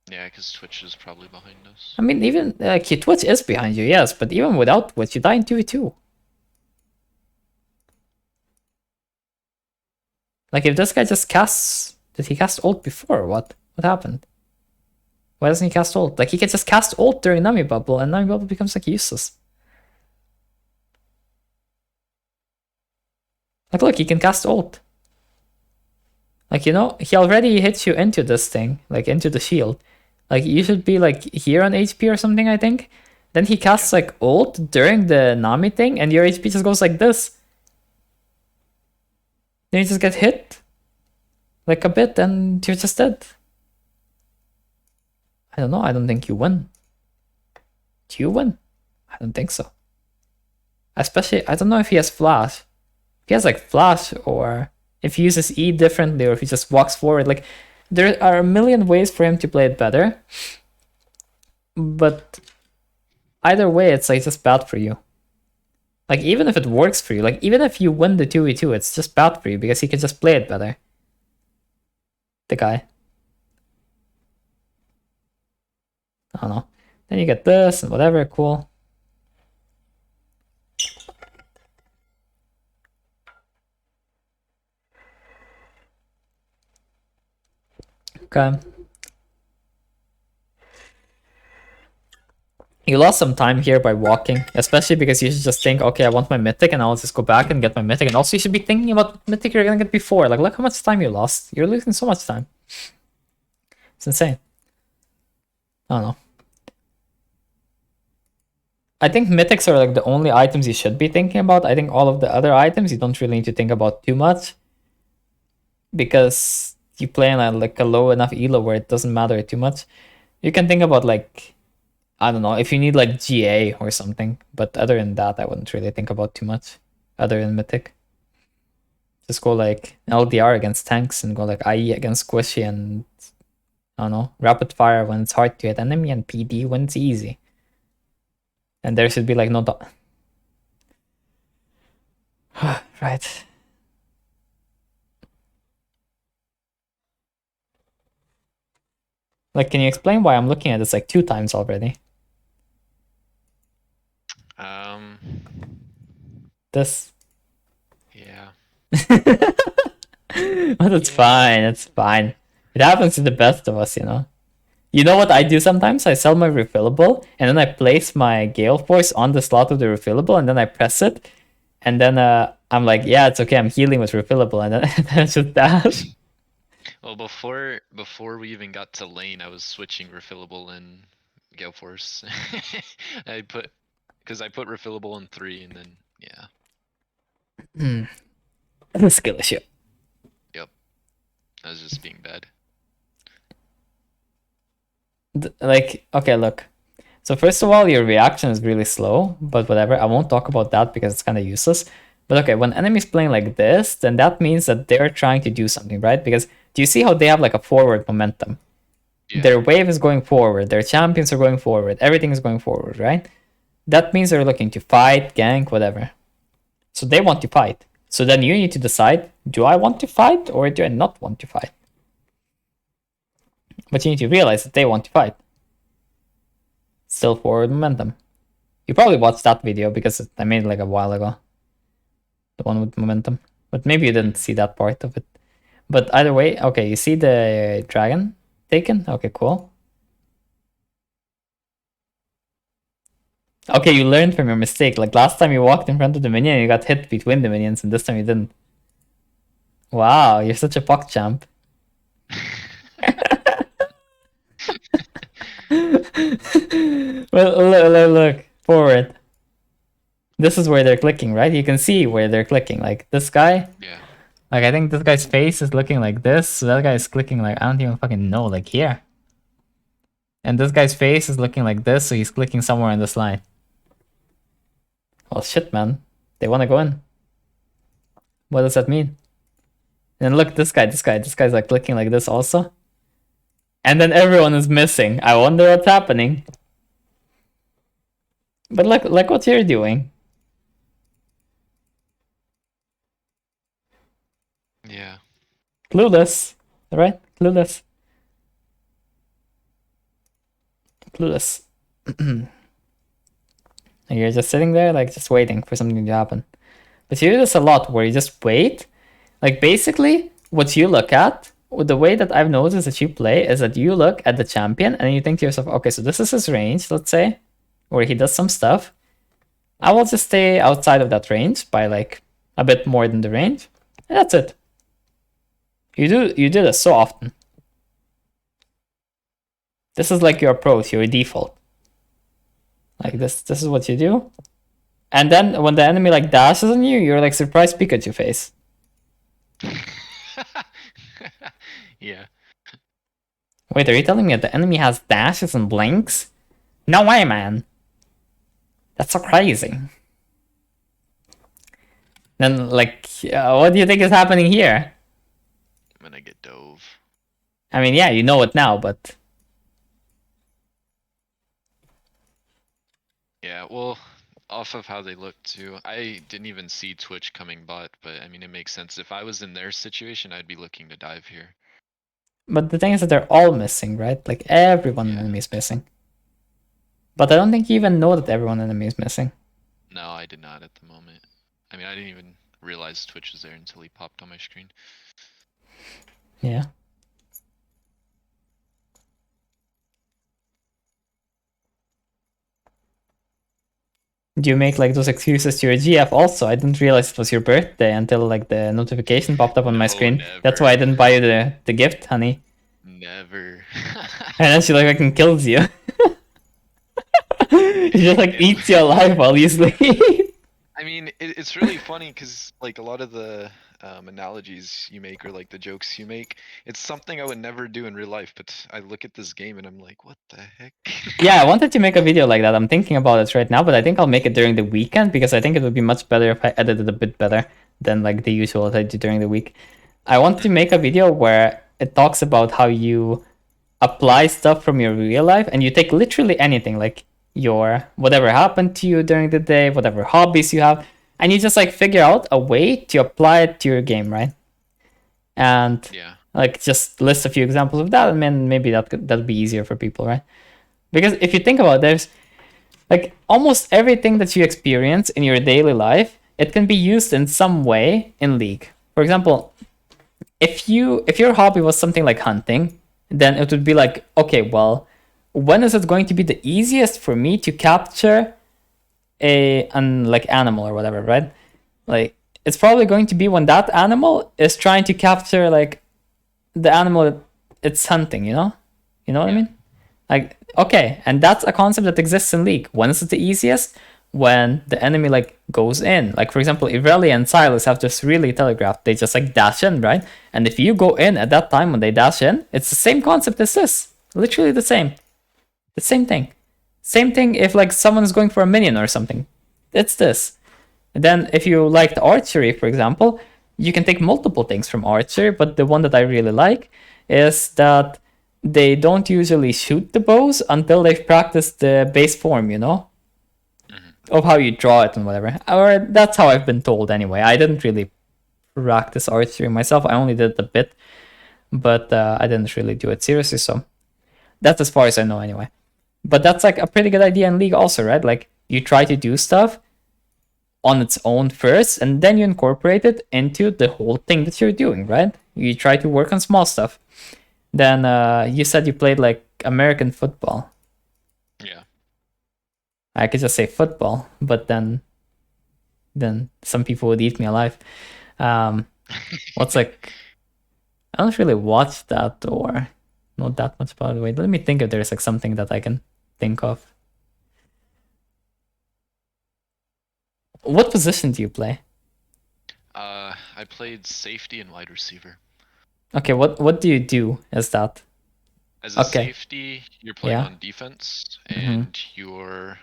Yeah, because Twitch is probably behind us. I mean, even like Twitch is behind you, yes, but even without Twitch, you die in 2v2. Like if this guy just casts, did he cast ult before or what? What happened? Why doesn't he cast ult? Like he can just cast ult during Nami bubble and Nami bubble becomes like useless. Like look, he can cast ult. Like, you know, he already hits you into this thing, like into the shield. Like you should be like here on HP or something, I think. Then he casts like ult during the Nami thing and your HP just goes like this. Then you just get hit like a bit and you're just dead. I don't know, I don't think you win. Do you win? I don't think so. Especially, I don't know if he has flash. If he has like flash or if he uses E differently or if he just walks forward. Like there are a million ways for him to play it better. But either way, it's like just bad for you. Like even if it works for you, like even if you win the 2v2, it's just bad for you because he can just play it better. The guy. I don't know. Then you get this and whatever, cool. Okay. You lost some time here by walking, especially because you should just think, okay, I want my mythic, and I'll just go back and get my mythic. And also, you should be thinking about what mythic you're gonna get before. Like, look how much time you lost. You're losing so much time. It's insane. I don't know. I think mythics are like the only items you should be thinking about. I think all of the other items you don't really need to think about too much because you play in like a low enough elo where it doesn't matter too much. You can think about like, I don't know, if you need like GA or something, but other than that, I wouldn't really think about too much other than mythic. Just go like LDR against tanks and go like IE against squishy and I don't know, rapid fire when it's hard to hit enemy and PD when it's easy. And there should be like no right. Like, can you explain why I'm looking at this like 2 times already? This. Yeah. But it's fine. It's fine. It happens to the best of us, you know. You know what I do sometimes? I sell my refillable, and then I place my Gale Force on the slot of the refillable, and then I press it, and then I'm like, yeah, it's okay. I'm healing with refillable, and then, and then it's just dash. Well, before we even got to lane, I was switching refillable in Gale Force. Because I put refillable in 3, and then yeah. That's a skill issue. Yep. I was just being bad. Like, okay, look. So first of all, your reaction is really slow, but whatever. I won't talk about that because it's kind of useless. But okay, when enemies playing like this, then that means that they're trying to do something, right? Because do you see how they have like a forward momentum? Yeah. Their wave is going forward, their champions are going forward, everything is going forward, right? That means they're looking to fight, gank, whatever. So they want to fight. So then you need to decide, do I want to fight or do I not want to fight? But you need to realize that they want to fight. Still forward momentum. You probably watched that video because I made it like a while ago. The one with momentum. But maybe you didn't see that part of it. But either way, okay, you see the dragon taken? Okay, cool. Okay, you learned from your mistake. Like last time you walked in front of the minion and you got hit between the minions, and this time you didn't. Wow, you're such a puck champ. Well, look, forward. This is where they're clicking, right? You can see where they're clicking. Like this guy. Yeah. Like I think this guy's face is looking like this. So that guy is clicking like I don't even fucking know, like here. And this guy's face is looking like this, so he's clicking somewhere on this line. Well, shit, man. They want to go in. What does that mean? And look, this guy's like clicking like this also. And then everyone is missing. I wonder what's happening. But look what you're doing. Yeah. Clueless, right? Clueless. Clueless. And you're just sitting there, like just waiting for something to happen. But you do this a lot where you just wait. Like basically, what you look at, the way that I've noticed that you play is that you look at the champion and you think to yourself, okay, so this is his range, let's say, where he does some stuff. I will just stay outside of that range by like a bit more than the range. And that's it. You do this so often. This is like your approach, your default. Like this is what you do. And then when the enemy like dashes on you, you're like surprised Pikachu face. Yeah. Wait, are you telling me that the enemy has dashes and blinks? No way, man. That's so crazy. Then, like, what do you think is happening here? I'm gonna get dove. I mean, yeah, you know it now, but Yeah, well, off of how they look too. I didn't even see Twitch coming bot, but I mean, it makes sense. If I was in their situation, I'd be looking to dive here. the thing is that they're all missing, right? Like everyone Yeah. enemy is missing. But I don't think you even know that everyone enemy is missing. No, I did not at the moment. I mean, I didn't even realize Twitch was there until he popped on my screen. Yeah. Do you make like those excuses to your GF also? I didn't realize it was your birthday until like the notification popped up on my No, screen. never. That's why I didn't buy you the gift, honey. Never. And then she like fucking kills you. She just like eats you alive while you sleep. I mean, it's really funny because like a lot of the analogies you make or like the jokes you make, it's something I would never do in real life. But I look at this game and I'm like, what the heck? Yeah, I wanted to make a video like that. I'm thinking about it right now, but I think I'll make it during the weekend because I think it would be much better if I edited a bit better than like the usual that I do during the week. I wanted to make a video where it talks about how you apply stuff from your real life and you take literally anything, like your whatever happened to you during the day, whatever hobbies you have, and you just like figure out a way to apply it to your game, right? And Yeah. like just list a few examples of that, and then maybe that'd be easier for people, right? Because if you think about it, there's like almost everything that you experience in your daily life, it can be used in some way in League. For example, if your hobby was something like hunting, then it would be like, okay, well, when is it going to be the easiest for me to capture an like animal or whatever, right? Like it's probably going to be when that animal is trying to capture like the animal it's hunting, you know what I mean? Like, okay, and that's a concept that exists in League. When is it the easiest? When the enemy like goes in. Like for example, Irelia and Silas have just really telegraphed. They just like dash in, right? And if you go in at that time when they dash in, it's the same concept as this. Literally the same. The same thing. Same thing if like someone is going for a minion or something. It's this. And then if you liked archery, for example, you can take multiple things from archery, but the one that I really like is that they don't usually shoot the bows until they've practiced the base form, of how you draw it and whatever. Or that's how I've been told anyway. I didn't really practice archery myself. I only did it a bit, but I didn't really do it seriously. So that's as far as I know anyway. But that's like a pretty good idea in League also, right? Like you try to do stuff on its own first, and then you incorporate it into the whole thing that you're doing, right? You try to work on small stuff. Then you said you played like American football. Yeah. I could just say football, but then some people would eat me alive. What's like, I don't really watch that or know that much about it. Wait, let me think if there's like something that I can think of. What position do you play? I played safety and wide receiver. Okay, what do you do as that? As a Okay. safety, you're playing Yeah. on defense, and you're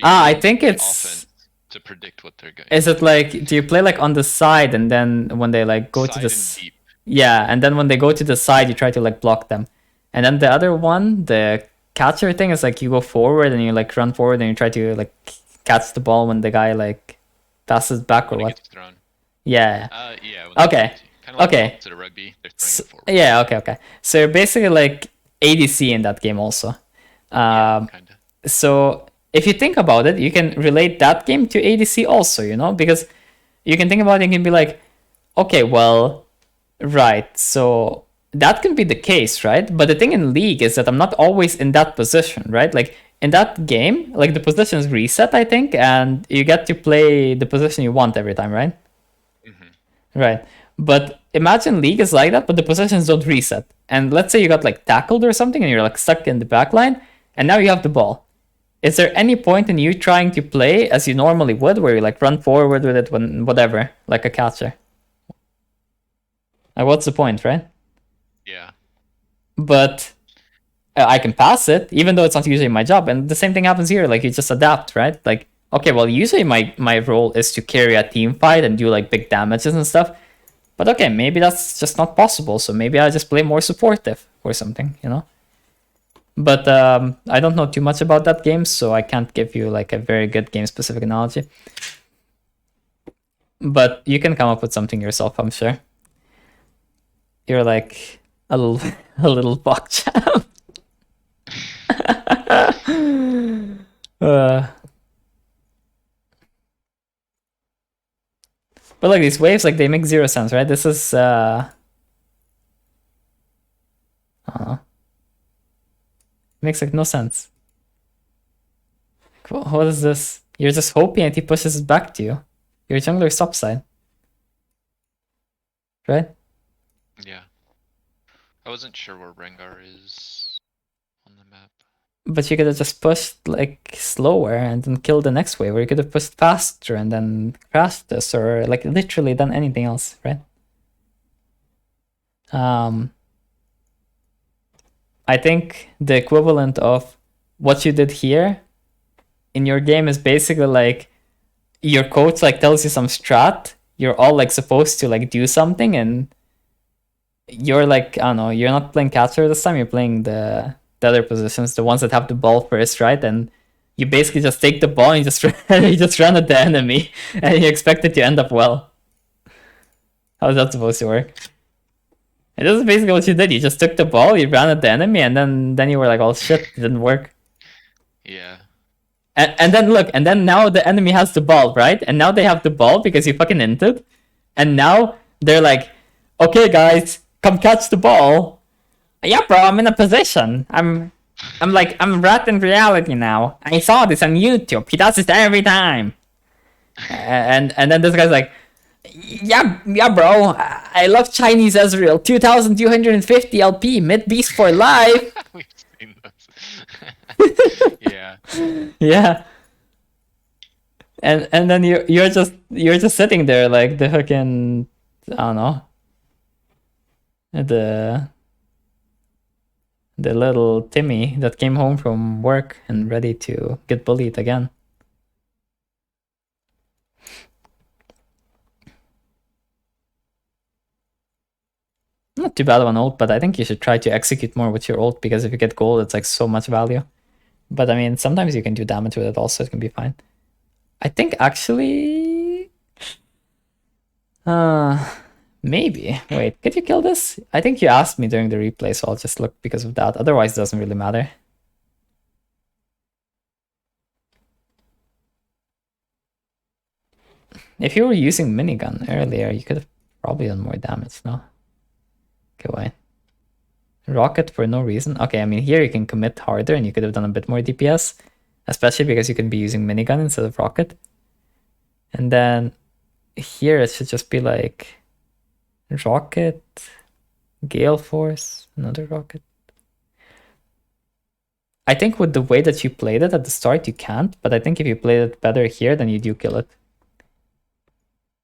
I reading think the it's. offense to predict what they're going. Is it like, do you play like on the side and then when they like go to Side the and deep. yeah, and then when they go to the side you try to like block them. And then the other one, the catcher thing, is like you go forward and you like run forward and you try to like catch the ball when the guy like passes back or When it what? gets thrown. Yeah. Yeah. When Okay. Kind of like Okay. to the rugby, they're throwing it forward. Yeah, okay. So you're basically like ADC in that game also. Yeah, kinda. So if you think about it, you can relate that game to ADC also, because you can think about it and can be like, okay, well, right, so that can be the case, right? But the thing in League is that I'm not always in that position, right? Like in that game, like the positions reset, I think, and you get to play the position you want every time, right? Right. But imagine League is like that, but the positions don't reset. And let's say you got like tackled or something and you're like stuck in the back line, and now you have the ball. Is there any point in you trying to play as you normally would, where you like run forward with it when whatever, like a catcher? Like, what's the point, right? Yeah. But I can pass it, even though it's not usually my job. And the same thing happens here. Like, you just adapt, right? Like, okay, well, usually my role is to carry a team fight and do like big damages and stuff. But okay, maybe that's just not possible. So maybe I just play more supportive or something, But I don't know too much about that game, so I can't give you like a very good game-specific analogy. But you can come up with something yourself, I'm sure. You're like a little bogchamp. But like these waves, like they make zero sense, right? This is makes like no sense. What is this? You're just hoping that he pushes it back to you. Your jungler's topside. Right? Yeah. I wasn't sure where Rengar is on the map. But you could have just pushed like slower and then killed the next wave, or you could have pushed faster and then crashed this, or like literally done anything else, right? I think the equivalent of what you did here in your game is basically like your coach like tells you some strat, you're all like supposed to like do something, and you're like, I don't know, you're not playing catcher this time, you're playing the other positions, the ones that have the ball first, right? And you basically just take the ball and you just you just run at the enemy and you expect it to end up well. How's that supposed to work? And this is basically what you did. You just took the ball, you ran at the enemy, and then you were like, oh shit, it didn't work. Yeah. And then look, and then now the enemy has the ball, right? And now they have the ball because you fucking inted. And now they're like, okay guys, come catch the ball. Yeah, bro, I'm in a position. I'm rat in reality now. I saw this on YouTube. He does this every time. And then this guy's like, yeah, bro. I love Chinese Ezreal. 2,250 LP mid beast for life. We've seen those. Yeah. Yeah. And then you're just sitting there like the fucking, I don't know, the little Timmy that came home from work and ready to get bullied again. Not too bad of an ult, but I think you should try to execute more with your ult, because if you get gold, it's like so much value. But I mean, sometimes you can do damage with it also, it can be fine. I think actually... maybe. Wait, could you kill this? I think you asked me during the replay, so I'll just look because of that. Otherwise, it doesn't really matter. If you were using minigun earlier, you could have probably done more damage, no? Okay, wait. Rocket for no reason? Okay, I mean, here you can commit harder and you could have done a bit more DPS, especially because you can be using minigun instead of rocket. And then here it should just be like rocket, gale force, another rocket. I think with the way that you played it at the start, you can't, but I think if you played it better here, then you do kill it.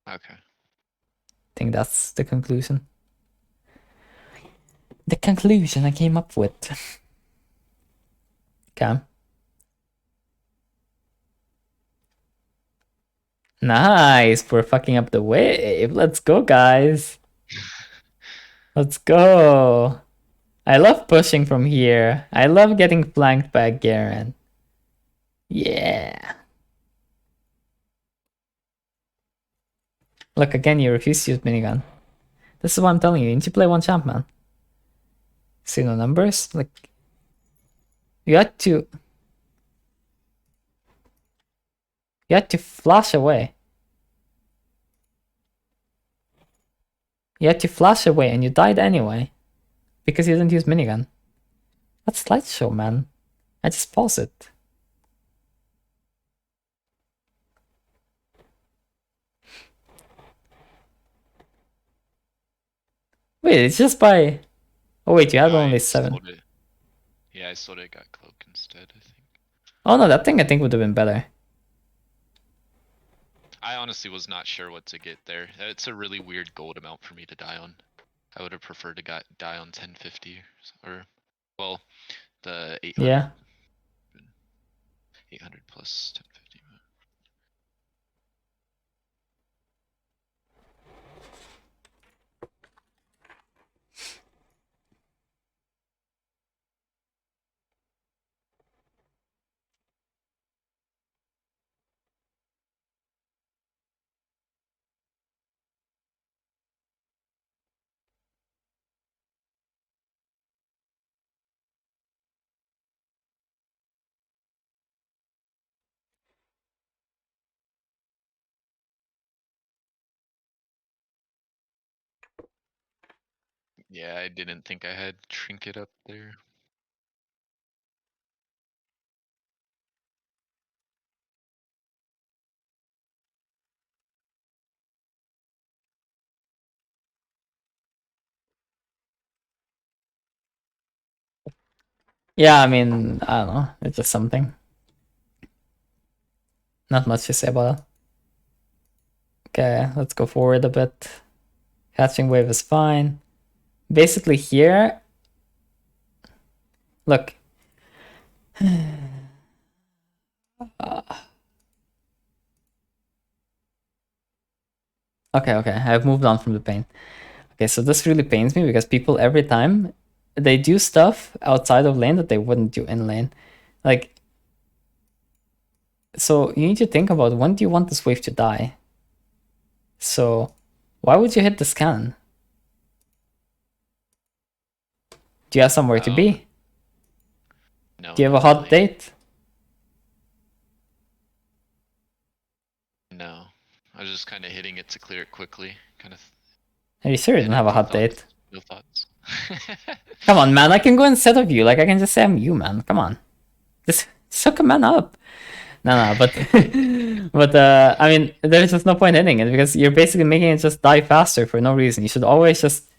Okay. I think that's the conclusion. The conclusion I came up with. Okay. Nice, we're fucking up the wave. Let's go, guys. Let's go. I love pushing from here. I love getting flanked by Garen. Yeah. Look, again, you refuse to use minigun. This is what I'm telling you. You need to play one champ, man. See no numbers? Like, you had to... You had to flash away. You had to flash away and you died anyway. Because you didn't use minigun. That's slideshow, man. I just pause it. Wait, it's just by... Oh wait, you had No, only I 7. sold it. Yeah, I sold it, got cloak instead, I think. Oh no, that thing I think would have been better. I honestly was not sure what to get there. It's a really weird gold amount for me to die on. I would have preferred to die on 1050 or, well, the 800. Yeah. 800 plus 1050. Yeah, I didn't think I had trinket up there. Yeah, I mean, I don't know. It's just something. Not much to say about it. Okay, let's go forward a bit. Catching wave is fine. Basically here, look. Okay, I've moved on from the pain. Okay, so this really pains me because people every time they do stuff outside of lane that they wouldn't do in lane. Like, so you need to think about when do you want this wave to die? So why would you hit this cannon? Do you have somewhere to be? No. Do you have a not hot really. date? No. I was just kind of hitting it to clear it quickly. Kind of. Are you sure you don't have a hot date? No thoughts. Come on, man. I can go instead of you. Like, I can just say I'm you, man. Come on. Just suck a man up. No, but but I mean, there's just no point hitting it because you're basically making it just die faster for no reason. You should always just,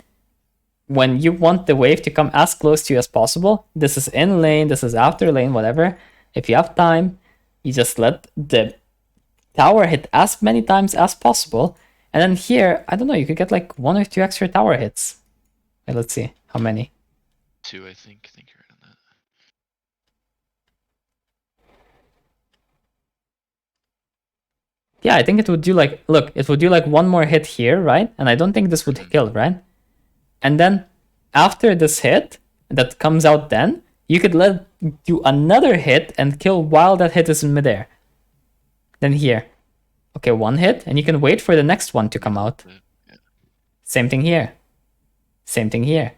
when you want the wave to come as close to you as possible, this is in lane, this is after lane, whatever. If you have time, you just let the tower hit as many times as possible. And then here, I don't know, you could get like 1 or 2 extra tower hits. Wait, let's see how many. 2, I think. I think you're right on that. Yeah, I think it would do like, look, it would do like 1 more hit here, right? And I don't think this would kill, right? And then after this hit that comes out then, you could let do another hit and kill while that hit is in midair. Then here. Okay, 1 hit, and you can wait for the next one to come out. Yeah. Same thing here. Same thing here.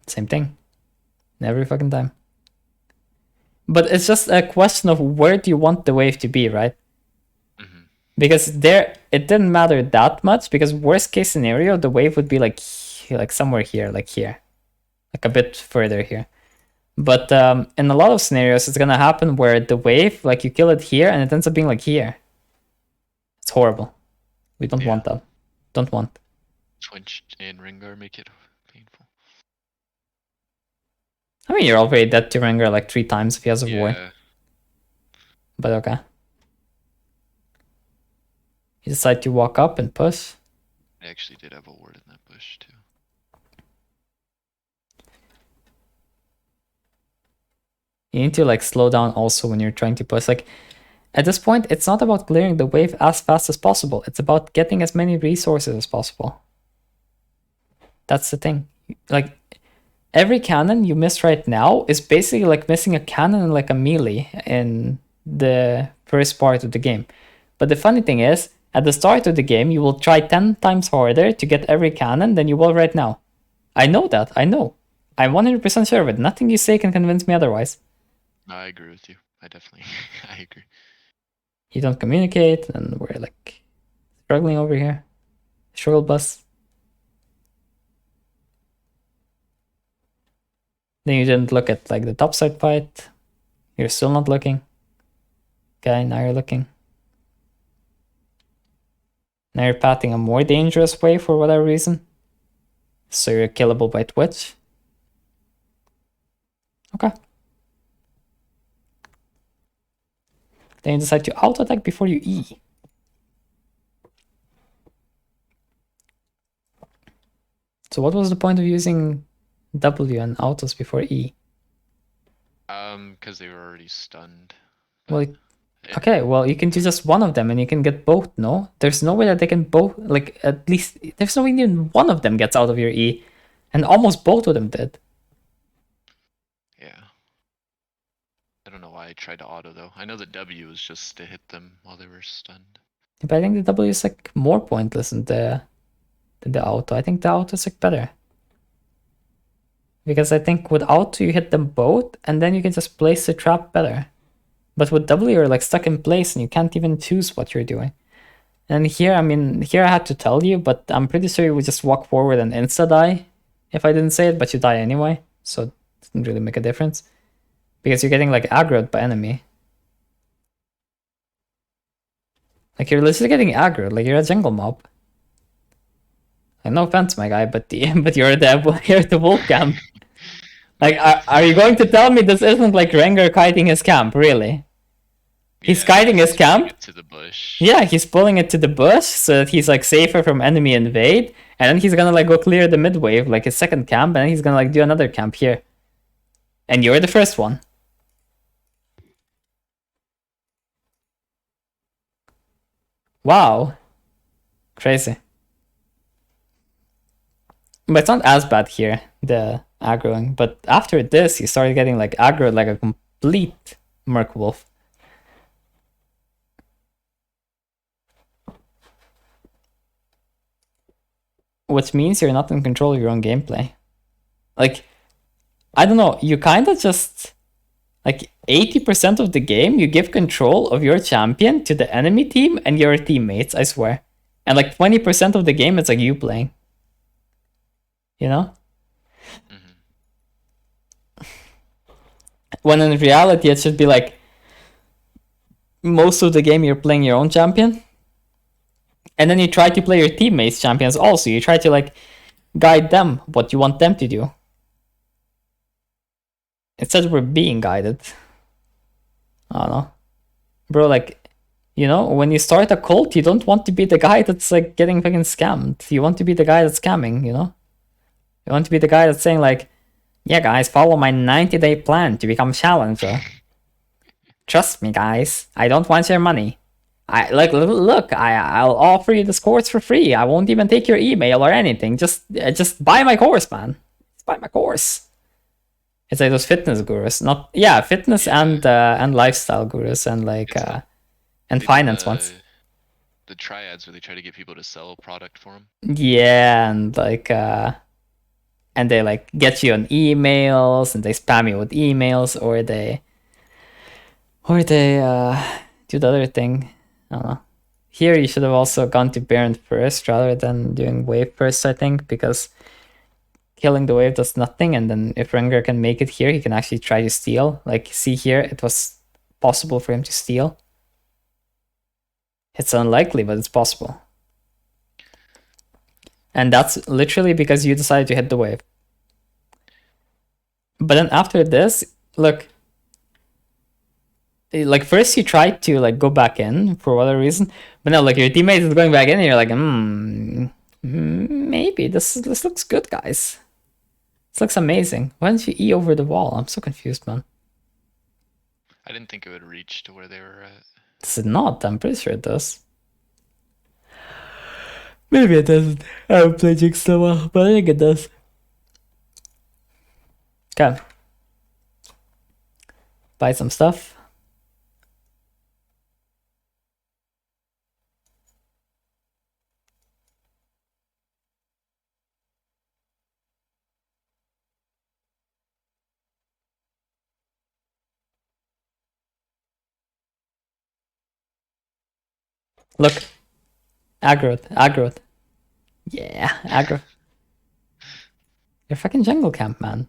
Same thing. Every fucking time. But it's just a question of where do you want the wave to be, right? Because there, it didn't matter that much, because worst case scenario, the wave would be like somewhere here, like here. Like a bit further here. But in a lot of scenarios, it's gonna happen where the wave, like you kill it here, and it ends up being like here. It's horrible. We don't want that. Don't want. Twitch and Rengar make it painful. I mean, you're already dead to Rengar like 3 times if he has a void. But okay. You decide to walk up and push. I actually did have a ward in that bush too. You need to like slow down also when you're trying to push. Like at this point, it's not about clearing the wave as fast as possible. It's about getting as many resources as possible. That's the thing. Like every cannon you miss right now is basically like missing a cannon and like a melee in the first part of the game. But the funny thing is, at the start of the game, you will try 10 times harder to get every cannon than you will right now. I know that. I know. I'm 100% sure of it. Nothing you say can convince me otherwise. No, I agree with you. I definitely, I agree. You don't communicate, and we're like struggling over here. Struggle bus. Then you didn't look at like the topside fight. You're still not looking. Okay, now you're looking. Now you're pathing a more dangerous way for whatever reason. So you're killable by Twitch. Okay. Then you decide to auto attack before you E. So what was the point of using W and autos before E? Because they were already stunned. Well, okay, well, you can do just one of them and you can get both, no? There's no way that they can both, like, at least, there's no way even one of them gets out of your E. And almost both of them did. Yeah. I don't know why I tried to auto, though. I know the W was just to hit them while they were stunned. But I think the W is, like, more pointless than the auto. I think the auto is, like, better. Because I think with auto, you hit them both, and then you can just place the trap better. But with W, you're like stuck in place and you can't even choose what you're doing. And here, I mean, here I had to tell you, but I'm pretty sure you would just walk forward and insta-die if I didn't say it, but you die anyway. So it doesn't really make a difference. Because you're getting like aggroed by enemy. Like you're literally getting aggroed, like you're a jungle mob. Like, no offense, my guy, but you're the wolf camp. Like, are you going to tell me this isn't like Rengar kiting his camp? Really? He's kiting his camp. It to the bush. Yeah, he's pulling it to the bush so that he's like safer from enemy invade, and then he's gonna like go clear the mid wave, like his second camp, and then he's gonna like do another camp here. And you're the first one. Wow. Crazy. But it's not as bad here, the aggroing. But after this, he started getting like aggroed like a complete Merc Wolf. Which means you're not in control of your own gameplay. Like, I don't know, you kind of just... Like, 80% of the game, you give control of your champion to the enemy team and your teammates, I swear. And like 20% of the game, it's like you playing. You know? Mm-hmm. When in reality, it should be like... Most of the game, you're playing your own champion. And then you try to play your teammates' champions also. You try to like guide them, what you want them to do. Instead we're being guided. I don't know. Bro, like, you know, when you start a cult, you don't want to be the guy that's like getting fucking scammed. You want to be the guy that's scamming, you know? You want to be the guy that's saying like, yeah guys, follow my 90-day plan to become challenger. Trust me guys, I don't want your money. I'll offer you this course for free. I won't even take your email or anything. Just buy my course, man. Just buy my course. It's like those fitness gurus, fitness and lifestyle gurus and like and finance ones. The triads where they try to get people to sell product for them. Yeah, and like and they like get you on emails and they spam you with emails, or they do the other thing. I don't know. Here you should have also gone to Baron first rather than doing wave first, I think, because killing the wave does nothing, and then if Rengar can make it here, he can actually try to steal. Like, see here, it was possible for him to steal. It's unlikely, but it's possible. And that's literally because you decided to hit the wave. But then after this, look, like first you tried to like go back in for whatever reason, but now like your teammate is going back in and you're like, maybe this looks good, guys. This looks amazing. Why didn't you E over the wall? I'm so confused, man. I didn't think it would reach to where they were at. Does it not? I'm pretty sure it does. Maybe it doesn't. I haven't played Jinx so well, but I think it does. Okay. Buy some stuff. Look. Aggroed. Yeah, aggro. You're fucking jungle camp, man.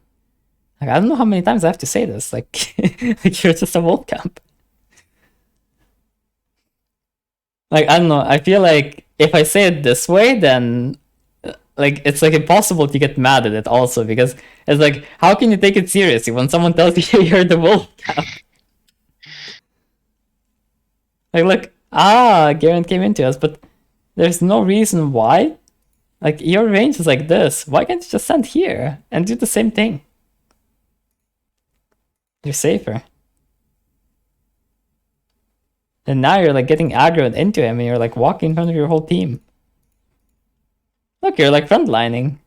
Like, I don't know how many times I have to say this. Like, like you're just a wolf camp. Like, I don't know. I feel like if I say it this way, then like it's like impossible to get mad at it also, because it's like, how can you take it seriously when someone tells you you're the wolf camp? Like, look, Garen came into us, but there's no reason why. Like, your range is like this. Why can't you just stand here and do the same thing? You're safer. And now you're like getting aggroed into him and you're like walking in front of your whole team. Look, you're like frontlining.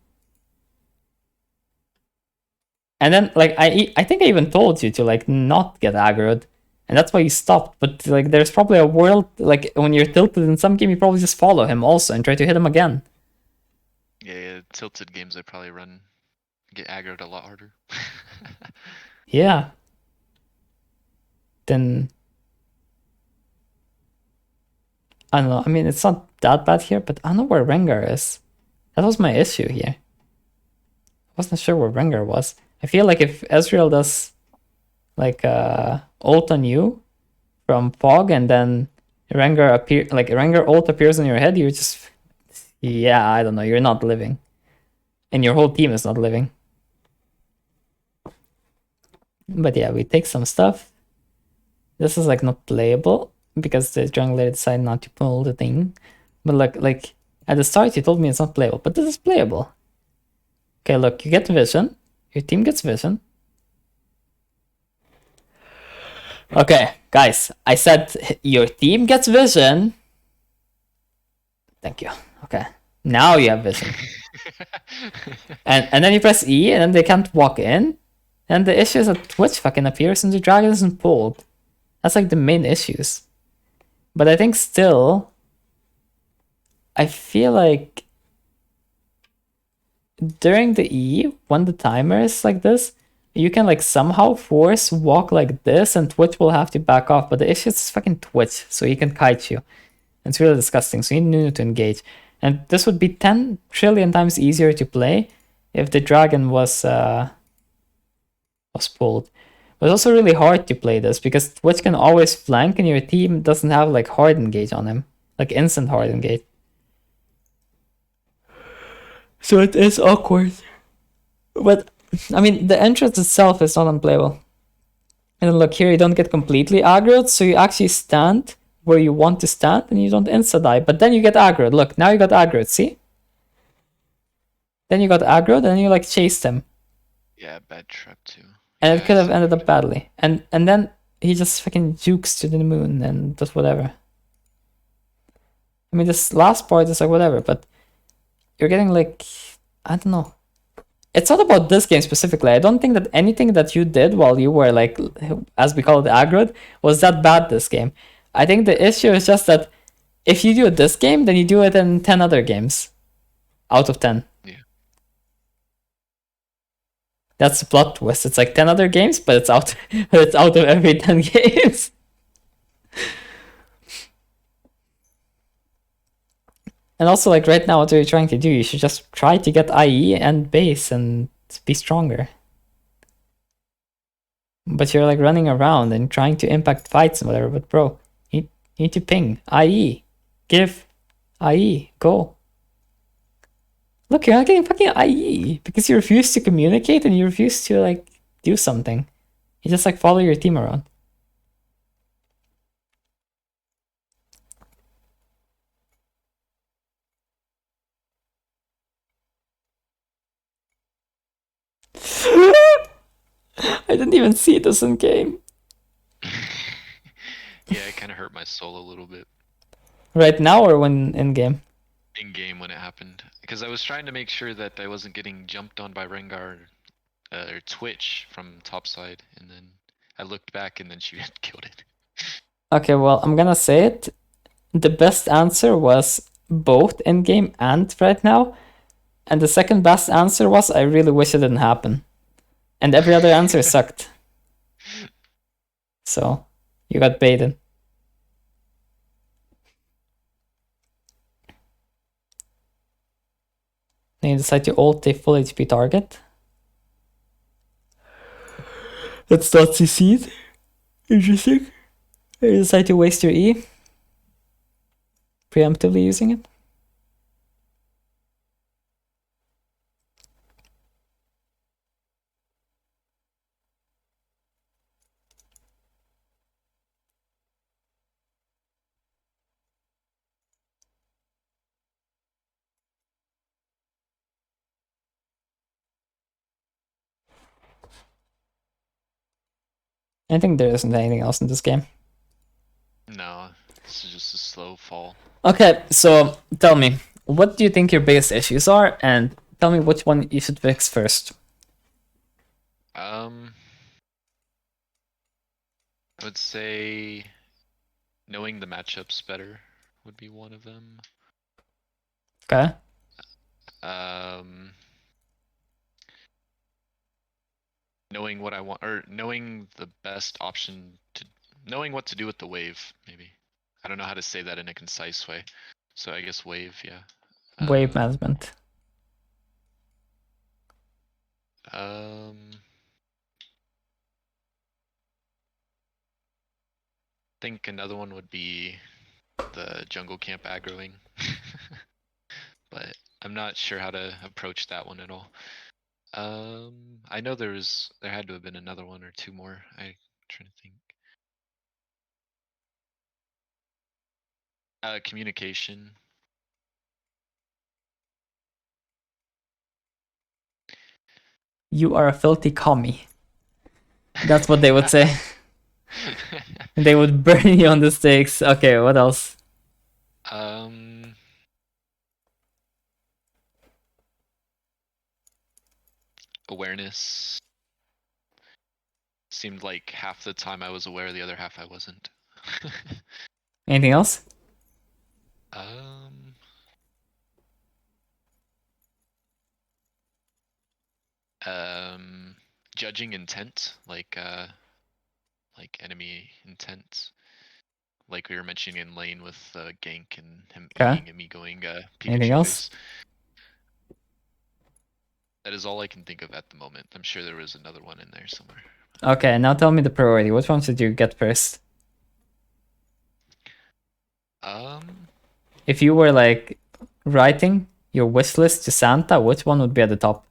And then like I think I even told you to like not get aggroed. And that's why you stopped. But like there's probably a world, like when you're tilted in some game, you probably just follow him also and try to hit him again. Yeah, tilted games I probably get aggroed a lot harder. Yeah. Then I don't know. I mean, it's not that bad here, but I don't know where Rengar is. That was my issue here. I wasn't sure where Rengar was. I feel like if Ezreal does like ult on you from fog and then Rengar ult appears on your head, Yeah, I don't know. You're not living. And your whole team is not living. But yeah, we take some stuff. This is like not playable because the jungler decided not to pull the thing. But like at the start you told me it's not playable, but this is playable. Okay, look, you get vision. Your team gets vision. Okay, guys, I said your team gets vision. Thank you. Okay, now you have vision. And then you press E, and then they can't walk in. And the issue is that Twitch fucking appears and the dragon isn't pulled. That's like the main issues. But I think still, I feel like during the E, when the timer is like this, you can like somehow force walk like this, and Twitch will have to back off. But the issue is fucking Twitch, so he can kite you. It's really disgusting. So you need to engage, and this would be 10 trillion times easier to play if the dragon was pulled. But it's also really hard to play this because Twitch can always flank, and your team doesn't have like hard engage on him, like instant hard engage. So it is awkward. But I mean, the entrance itself is not unplayable. And look here, you don't get completely aggroed, so you actually stand where you want to stand, and you don't insta die. But then you get aggroed. Look, now you got aggroed. See? Then you got aggroed, and then you like chased him, Yeah, bad trap too. and Yeah, it could I have see. ended up badly. And then he just fucking jukes to the moon and does whatever. I mean, this last part is like whatever, but you're getting like, I don't know. It's not about this game specifically. I don't think that anything that you did while you were like, as we call it, aggroed, was that bad this game. I think the issue is just that if you do it this game, then you do it in 10 other games out of 10. Yeah. That's the plot twist. It's like 10 other games, but it's out it's out of every 10 games. And also, like right now, what are you trying to do? You should just try to get IE and base and be stronger. But you're like running around and trying to impact fights and whatever. But bro, you need to ping IE, give IE, go. Look, you're not getting fucking IE because you refuse to communicate and you refuse to like do something. You just like follow your team around. I didn't even see this in game. Yeah, it kind of hurt my soul a little bit Right now or when in game? in game when it happened, because I was trying to make sure that I wasn't getting jumped on by Rengar or Twitch from topside, and then I looked back and then she had killed it. Okay, well, I'm gonna say it. The best answer was both in game and right now. And the second best answer was I really wish it didn't happen. And every other answer sucked. So you got baited. Then you decide to ult a full HP target. That's not CC'd. Interesting. You decide to waste your E. Preemptively using it. I think there isn't anything else in this game. No, this is just a slow fall. Okay, so tell me, what do you think your biggest issues are, and tell me which one you should fix first. I would say knowing the matchups better would be one of them. Okay. Knowing what I want, or knowing the best option to, knowing what to do with the wave, maybe. I don't know how to say that in a concise way. So I guess wave, yeah. Wave management. I think another one would be the jungle camp aggroing. but I'm not sure how to approach that one at all. I know there had to have been another one or two more. I'm trying to think. Communication. You are a filthy commie. That's what they would say. They would burn you on the stakes. Okay, what else? Awareness. Seemed like half the time I was aware, the other half I wasn't. Anything else? Judging intent, like enemy intent, like we were mentioning in lane with gank and him eating and me going Anything Pikachu else? face. That is all I can think of at the moment. I'm sure there was another one in there somewhere. Okay, now tell me the priority. Which one should you get first? If you were like writing your wish list to Santa, which one would be at the top?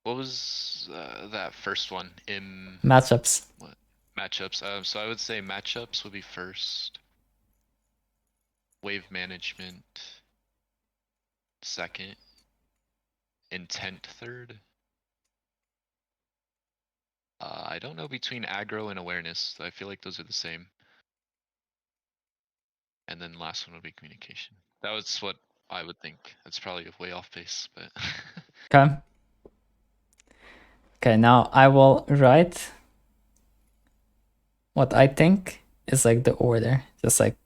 What was that first one in Matchups. what? Matchups. So I would say matchups would be first. Wave management second. Intent third. I don't know between aggro and awareness. I feel like those are the same. And then last one would be communication. That was what I would think. That's probably way off base, but Okay. Okay, now I will write what I think is like the order, just like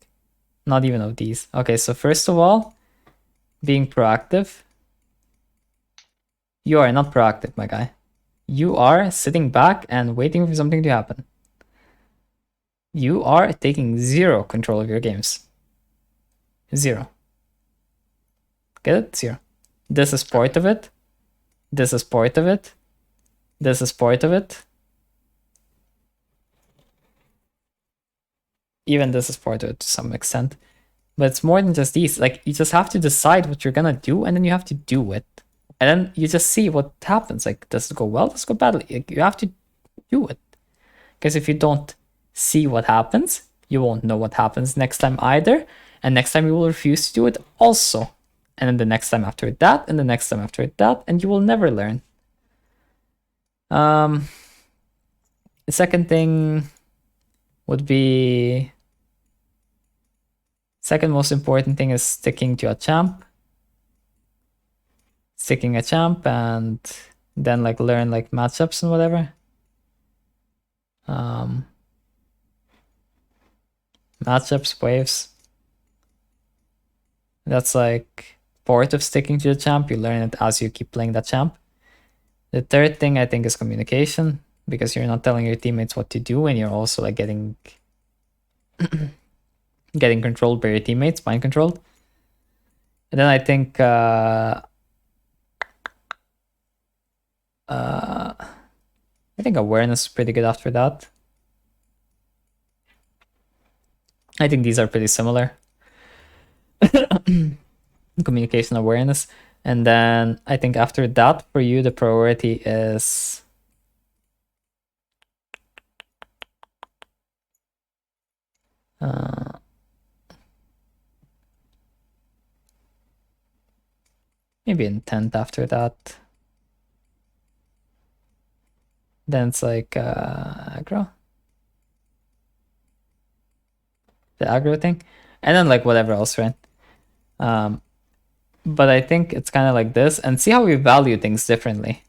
not even of these. Okay, so first of all, being proactive. You are not proactive, my guy. You are sitting back and waiting for something to happen. You are taking zero control of your games. Zero. Get it? Zero. This is part of it. This is part of it. This is part of it. Even this is part of it to some extent. But it's more than just these. Like, you just have to decide what you're gonna do, and then you have to do it. And then you just see what happens. Like, does it go well? Does it go badly? Like, you have to do it. Because if you don't see what happens, you won't know what happens next time either. And next time you will refuse to do it also. And then the next time after that, and the next time after that, and you will never learn. The second thing would be... Second most important thing is sticking to a champ. Sticking a champ and then like learn like matchups and whatever. Matchups, waves. That's like part of sticking to the champ. You learn it as you keep playing that champ. The third thing I think is communication, because you're not telling your teammates what to do, and you're also like getting controlled by your teammates, mind controlled. And then I think awareness is pretty good after that. I think these are pretty similar. Communication, awareness. And then I think after that, for you, the priority is... maybe intent after that. Then it's like aggro. The aggro thing. And then like whatever else, right? But I think it's kind of like this. And see how we value things differently.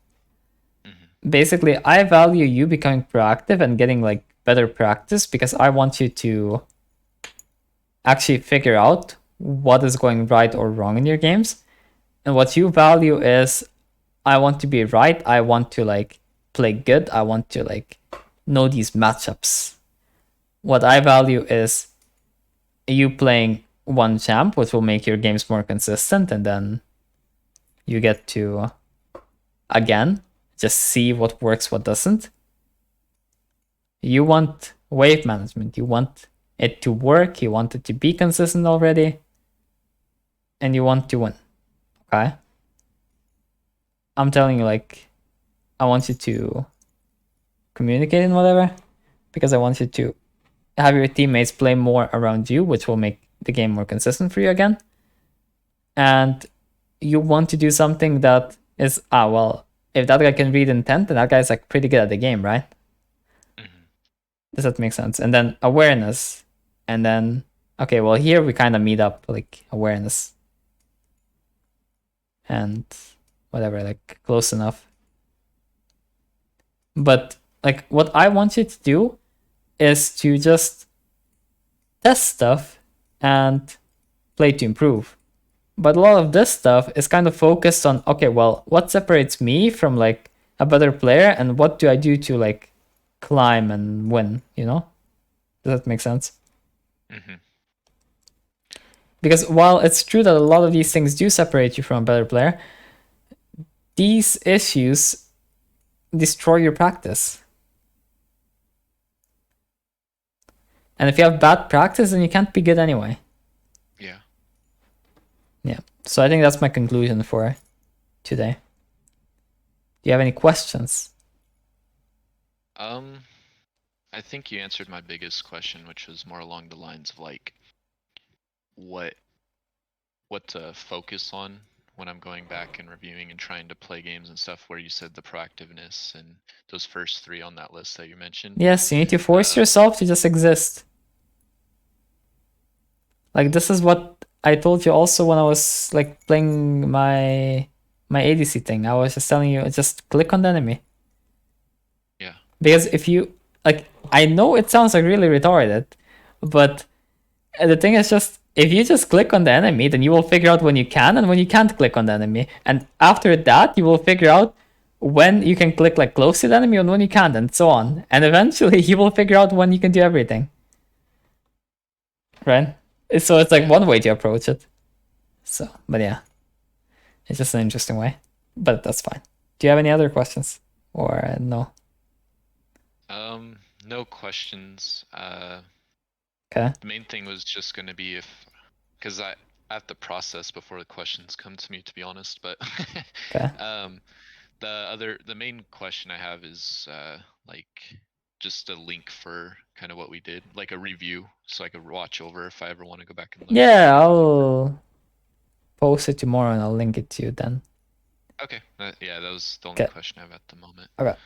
Basically, I value you becoming proactive and getting like better practice because I want you to actually figure out what is going right or wrong in your games. And what you value is, I want to be right. I want to like play good. I want to like know these matchups. What I value is you playing one champ, which will make your games more consistent, and then you get to again just see what works, what doesn't. You want wave management. You want it to work, you want it to be consistent already, and you want to win. Okay? I'm telling you, like, I want you to communicate and whatever, because I want you to have your teammates play more around you, which will make the game more consistent for you again. And you want to do something that is, well, if that guy can read intent, then that guy's like pretty good at the game, right? Mhm. Does that make sense? And then awareness. And then, okay, well, here we kind of meet up, like awareness and whatever, like close enough. But like what I want you to do is to just test stuff and play to improve. But a lot of this stuff is kind of focused on, okay, well, what separates me from like a better player and what do I do to like climb and win, you know? Does that make sense? Mhm. Because while it's true that a lot of these things do separate you from a better player, these issues destroy your practice. And if you have bad practice, then you can't be good anyway. Yeah. Yeah. So I think that's my conclusion for today. Do you have any questions? I think you answered my biggest question, which was more along the lines of like what to focus on when I'm going back and reviewing and trying to play games and stuff, where you said the proactiveness and those first three on that list that you mentioned. Yes, you need to force yourself to just exist. Like this is what I told you also when I was like playing my ADC thing. I was just telling you, just click on the enemy. Yeah. Because if you like, I know it sounds like really retarded, but the thing is just if you just click on the enemy, then you will figure out when you can and when you can't click on the enemy. And after that, you will figure out when you can click like close to the enemy and when you can't, and so on. And eventually, you will figure out when you can do everything. Right? So it's like one way to approach it. So, but yeah, it's just an interesting way. But that's fine. Do you have any other questions or no? No questions. Okay. The main thing was just gonna be because I have to process before the questions come to me, to be honest. But Okay. the main question I have is like just a link for kind of what we did, like a review, so I could watch over if I ever want to go back and look. Yeah, I'll post it tomorrow and I'll link it to you then. Okay. Yeah, that was the only Okay. question I have at the moment. Okay.